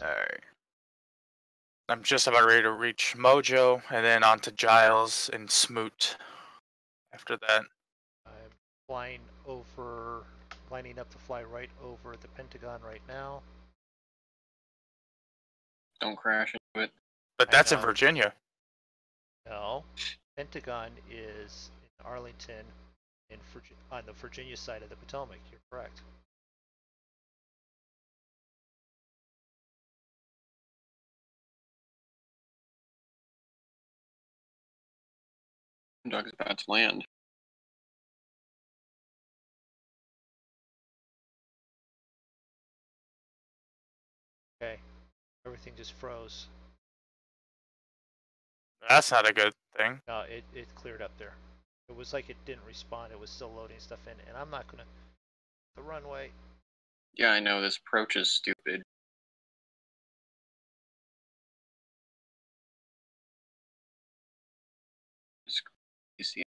Alright. I'm just about ready to reach Mojo and then on to Giles and Smoot after that. I'm flying over, lining up to fly right over the Pentagon right now. Don't crash into it. But I that's in know. Virginia. No, Pentagon is in Arlington, on the Virginia side of the Potomac. You're correct. MoonDog's about to land. Okay. Everything just froze. That's not a good thing. No, it cleared up there. It was like it didn't respond. It was still loading stuff in, and I'm not gonna the runway. Yeah, I know this approach is stupid. KCLT.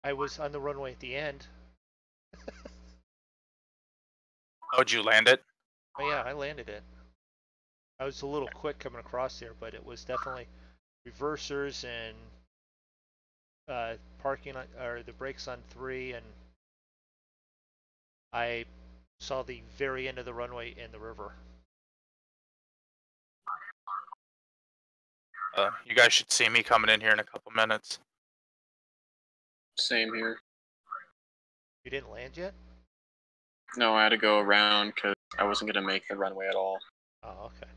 I was on the runway at the end. Oh, did you land it? Oh yeah, I landed it. I was a little quick coming across there, but it was definitely reversers and parking on, or the brakes on 3, and I saw the very end of the runway in the river. You guys should see me coming in here in a couple minutes. Same here. You didn't land yet? No, I had to go around because I wasn't going to make the runway at all. Oh, okay.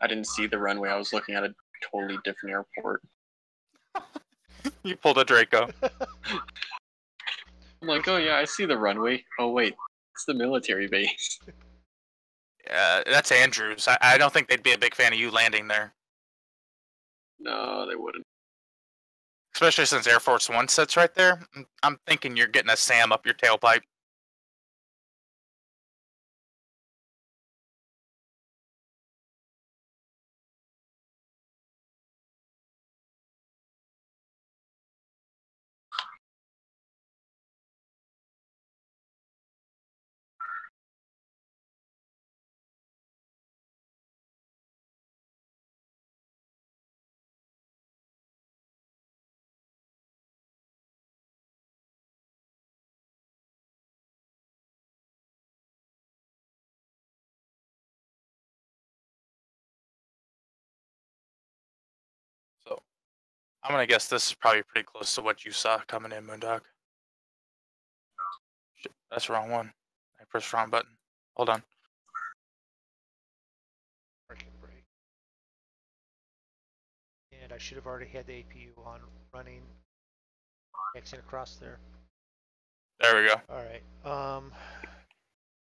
I didn't see the runway. I was looking at a totally different airport. You pulled a Draco. I'm like, oh yeah, I see the runway. Oh wait, it's the military base. Yeah, that's Andrews. I don't think they'd be a big fan of you landing there. No, they wouldn't. Especially since Air Force One sits right there. I'm thinking you're getting a SAM up your tailpipe. So I'm gonna guess this is probably pretty close to what you saw coming in, MoonDog. Shit, that's the wrong one. I pressed the wrong button. Hold on. Parking brake. And I should have already had the APU on running. Xing across there. There we go. All right.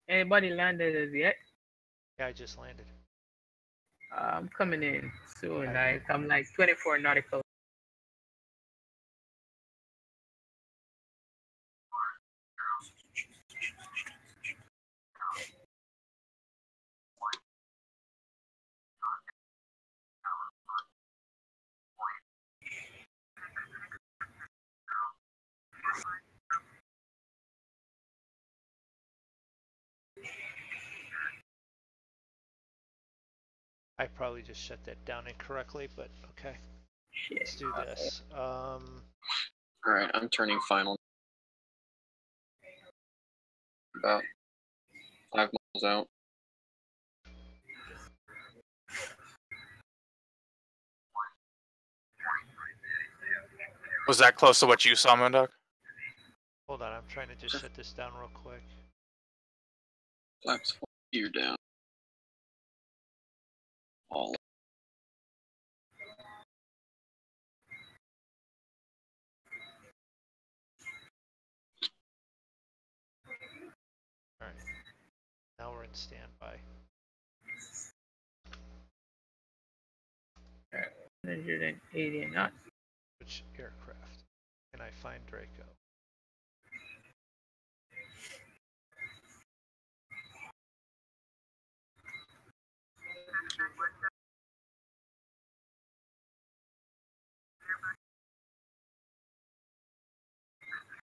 Anybody landed as yet? Yeah, I just landed. I'm coming in soon. Okay. I'm like 24 nautical. I probably just shut that down incorrectly, but okay. Shit. Let's do this. Alright, I'm turning final. About 5 miles out. Was that close to what you saw, MoonDog? Hold on, I'm trying to just shut this down real quick. Flaps gear down. All. All right. Now we're in standby. 180 knots. Which aircraft can I find Draco?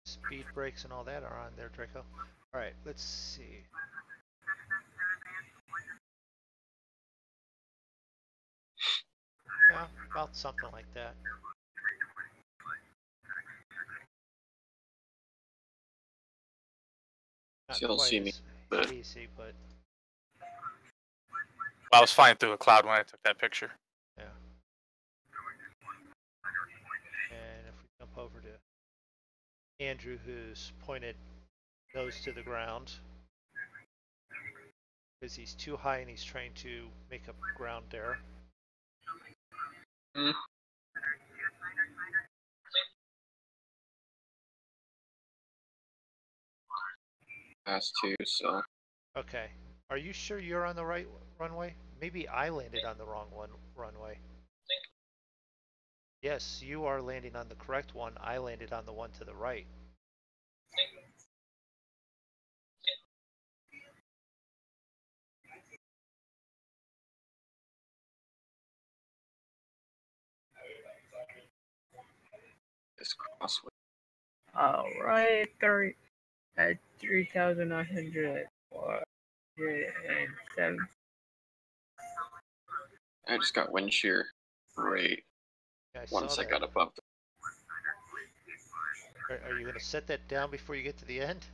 Speed brakes and all that are on there, Draco. All right, let's see. Yeah, about something like that. Not So you'll quite see me. as- But easy, but I was flying through a cloud when I took that picture. yeah. And if we jump over to Andrew, who's pointed nose to the ground, because he's too high and he's trying to make up ground there. mm. Has to, so Okay. Are you sure you're on the right runway? Maybe I landed on the wrong runway. Yes, you are landing on the correct one. I landed on the one to the right. this crossway. All right, 30 at 3,107. I just got wind shear. Great. Yeah, Once saw I that. got above. Are you going to set that down before you get to the end?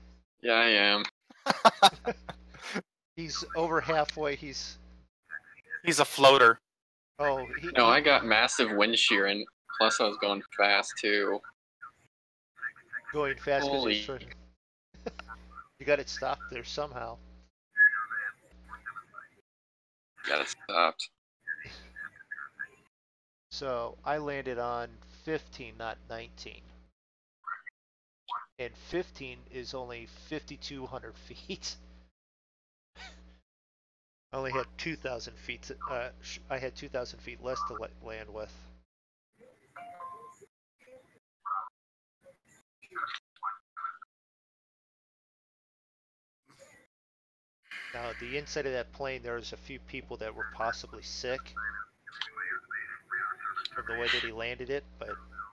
Yeah, I am. He's over halfway. He's a floater. oh No, I got massive wind shear, and plus I was going fast too. going fast because Holy. he's trying. You got it stopped there somehow. Got it stopped. So I landed on 15, not 19. And 15 is only 5,200 feet. I only had 2,000 feet. I had 2,000 feet less to land with. Now, the inside of that plane, there's a few people that were possibly sick from the way that he landed it, but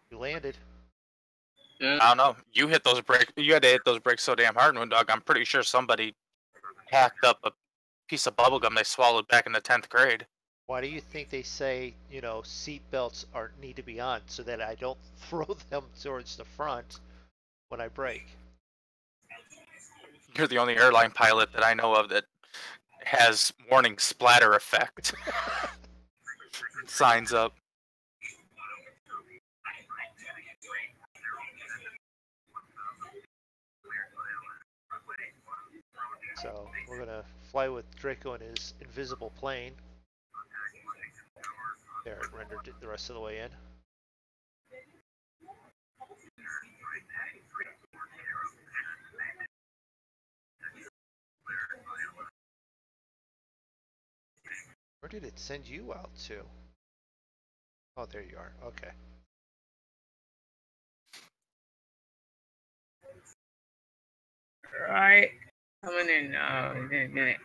he landed. Yeah. I don't know. You hit those brakes. You had to hit those brakes so damn hard, MoonDog. I'm pretty sure somebody hacked up a piece of bubblegum they swallowed back in the 10th grade. Why do you think they say, you know, seat belts need to be on so that I don't throw them towards the front when I brake? You're the only airline pilot that I know of that has warning splatter effect. Signs up. So we're going to fly with Draco in his invisible plane. There, it rendered it the rest of the way in. Where did it send you out to? Oh, there you are. Okay. Right. Coming in now in a minute.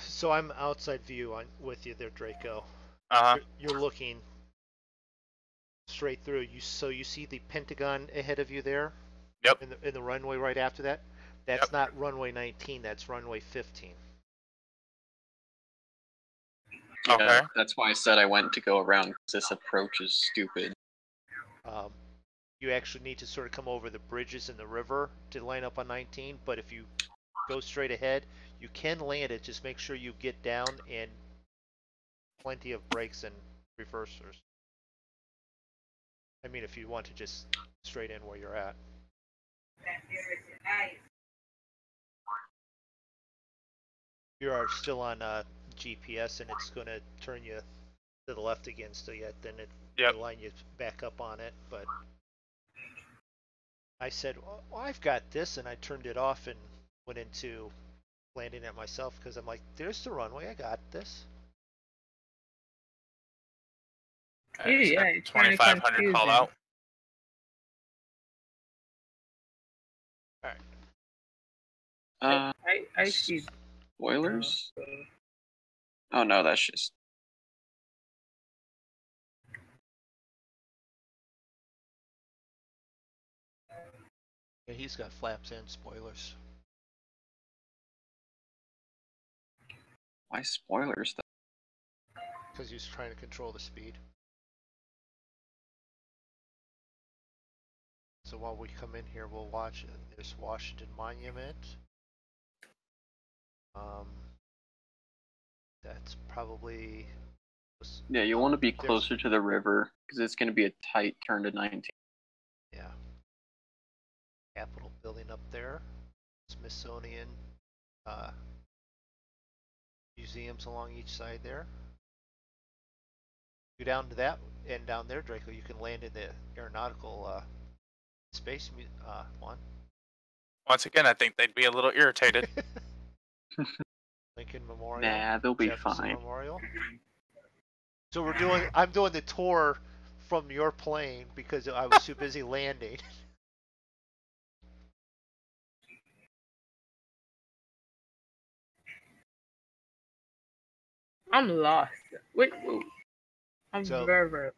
So I'm outside view with you there, Draco. Uh-huh. You're looking straight through. So you see the Pentagon ahead of you there? Yep. In the runway right after that? That's not runway 19, that's runway 15. Okay. Yeah, that's why I said I went to go around, because this approach is stupid. You actually need to sort of come over the bridges in the river to line up on 19, but if you go straight ahead, you can land it. Just make sure you get down and plenty of brakes and reversers. I mean, if you want to just straight in where you're at. You are still on GPS, and it's going to turn you to the left again, so then it'll line you back up on it. But I said, well, I've got this, and I turned it off and went into landing it myself because I'm like, there's the runway, I got this. Yeah, it's 2,500 call out. All right. I see. Spoilers? Oh no, that's just. Yeah, he's got flaps and spoilers. Why spoilers though? Because he's trying to control the speed. So while we come in here, we'll watch this Washington Monument. That's probably. Yeah, you want to be closer to the river because it's going to be a tight turn to 19. Yeah. Capitol building up there. Smithsonian museums along each side there. Go down to that and down there, Draco. You can land in the aeronautical space one. Once again, I think they'd be a little irritated. Lincoln Memorial. Nah, they'll be Jefferson fine. Memorial. So I'm doing the tour from your plane because I was too busy landing. I'm lost. Wait. I'm So- very.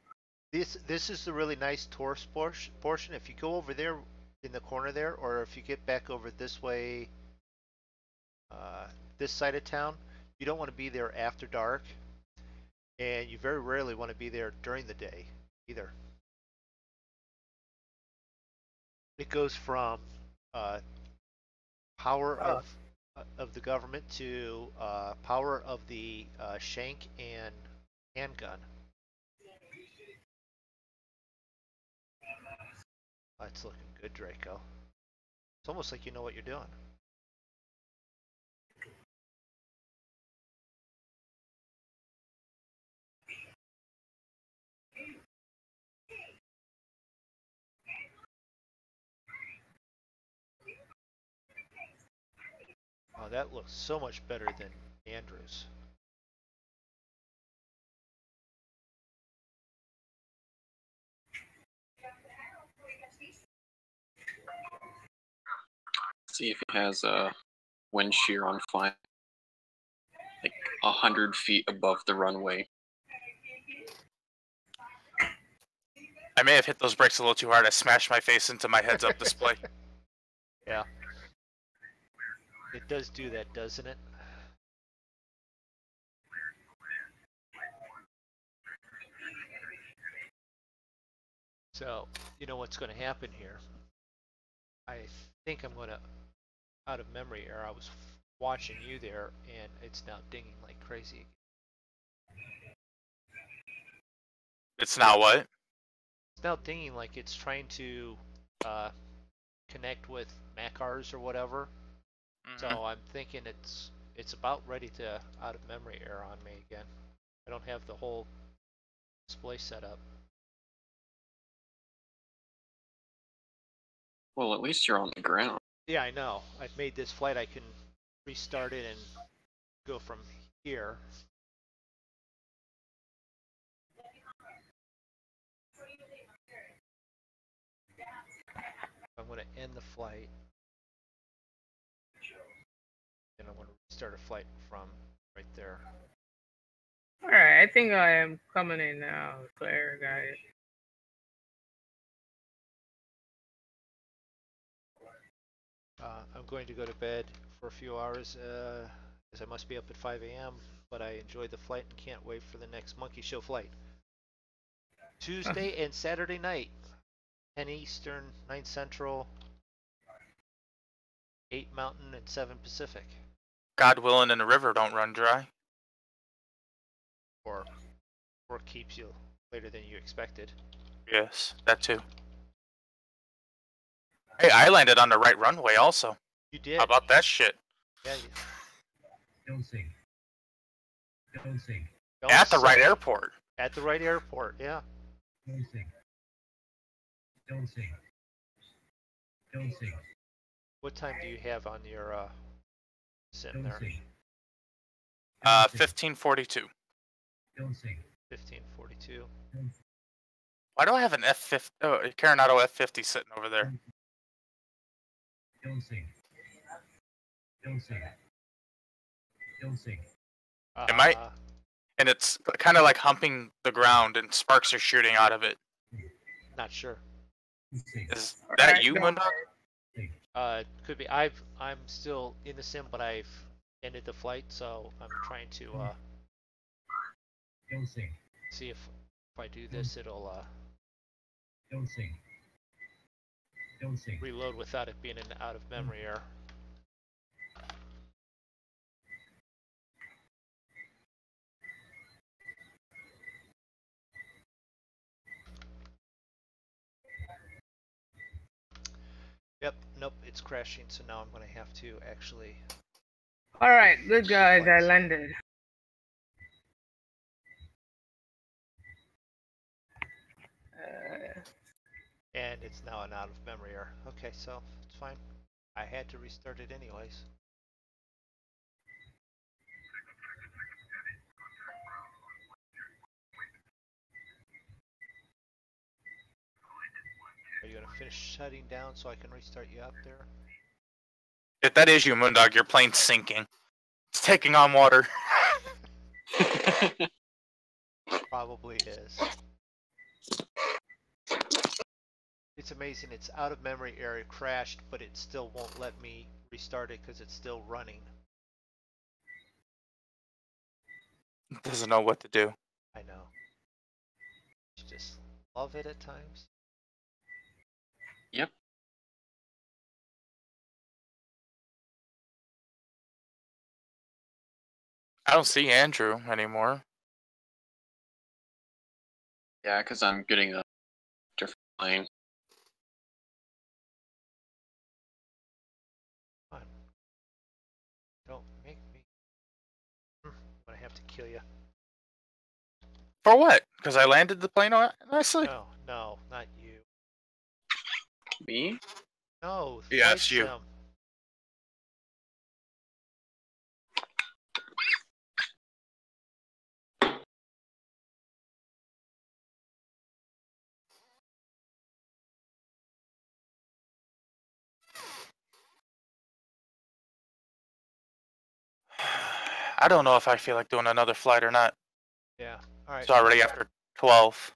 This is the really nice tourist portion. If you go over there in the corner there, or if you get back over this way, this side of town, you don't want to be there after dark, and you very rarely want to be there during the day either. It goes from power of the government to power of the shank and handgun. That's looking good, Draco. It's almost like you know what you're doing. Oh, that looks so much better than Andrew's. See if he has a wind shear on flying like 100 feet above the runway. I may have hit those brakes a little too hard. I smashed my face into my heads-up display. Yeah. It does do that, doesn't it? So, you know what's going to happen here. I think I'm going to, out of memory here, I was watching you there, and it's now dinging like crazy. It's now what? It's now dinging like it's trying to connect with Macars or whatever. So I'm thinking it's about ready to out of memory error on me again. I don't have the whole display set up. Well, at least you're on the ground. Yeah, I know. I've made this flight. I can restart it and go from here. I'm going to end the flight. And I'm going to restart a flight from right there. Alright, I think I am coming in now, Claire, guys. I'm going to go to bed for a few hours, as I must be up at 5 a.m., but I enjoyed the flight and can't wait for the next Monkey Show flight. Tuesday and Saturday night, 10 Eastern, 9 Central, 8 Mountain, and 7 Pacific. God willing, and the river don't run dry. Or keeps you later than you expected. Yes, that too. Hey, I landed on the right runway also. You did. How about that shit? Yeah. Don't sing. Don't sing. At the right airport. At the right airport, yeah. Don't sing. Don't sing. Don't sing. What time do you have on your sim Don't there? sing. 1542. Don't sing. 1542. Why do I have an F50? Oh, a Coronado F50 sitting over there. Don't sing. Don't sink. Don't sink. It might. And it's kind of like humping the ground, and sparks are shooting out of it. Not sure. Don't sink. Is that Alright, you, don't Moondog? Could be. I'm still in the sim, but I've ended the flight, so I'm trying to Don't sink. see if I do this, it'll Don't sink. Don't sink. reload without it being an out of memory error. Yep, nope, it's crashing, so now I'm going to have to actually... Alright, good guys, I landed. And it's now an out of memory error. Okay, so it's fine. I had to restart it anyways. Are you going to finish shutting down so I can restart you out there? If that is you, Moondog, your plane's sinking. It's taking on water. Probably is. It's amazing, it's out of memory error, it crashed, but it still won't let me restart it because it's still running. It doesn't know what to do. I know. You just love it at times. Yep. I don't see Andrew anymore. Yeah, because I'm getting a different plane. Come on. Don't make me. I'm gonna have to kill you. For what? Because I landed the plane nicely? No, no, not you. Me? No, Yes, flight you. sim. I don't know if I feel like doing another flight or not. Yeah. All right. It's already after 12.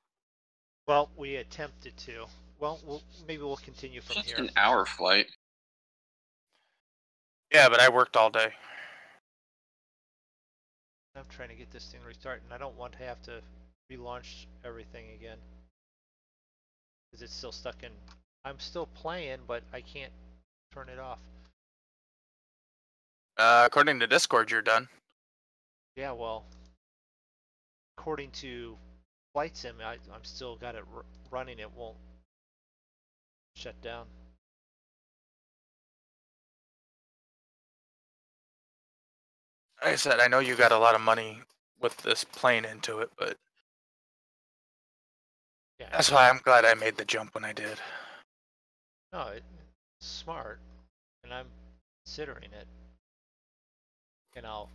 Well, we attempted to. Well, maybe we'll continue from Just here. an hour flight. Yeah, but I worked all day. I'm trying to get this thing restarted, and I don't want to have to relaunch everything again. Because it's still stuck in... I'm still playing, but I can't turn it off. According to Discord, you're done. Yeah, well... According to Flight Sim, I'm still got it running. It won't shut down. Like I said, I know you got a lot of money with this plane into it, but Yeah. that's why I'm glad I made the jump when I did. No, it's smart, and I'm considering it. And I'll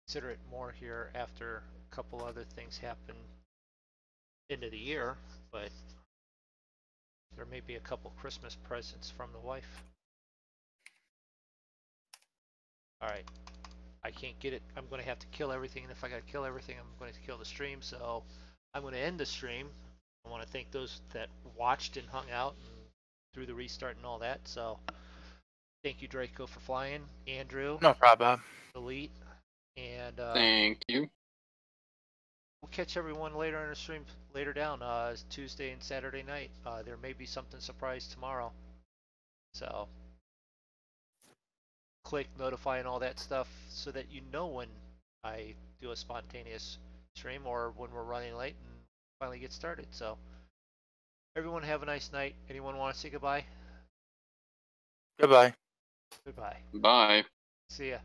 consider it more here after a couple other things happen into the year, but there may be a couple Christmas presents from the wife. Alright, I can't get it. I'm going to have to kill everything, and if I got to kill everything, I'm going to kill the stream, so I'm going to end the stream. I want to thank those that watched and hung out and through the restart and all that, so thank you, Draco, for flying. Andrew. No problem. Elite. And Thank you. we'll catch everyone later on the stream, later down, Tuesday and Saturday night. There may be something surprise tomorrow. So click notify and all that stuff so that you know when I do a spontaneous stream or when we're running late and finally get started. So everyone have a nice night. Anyone want to say goodbye? Goodbye. Goodbye. Bye. See ya.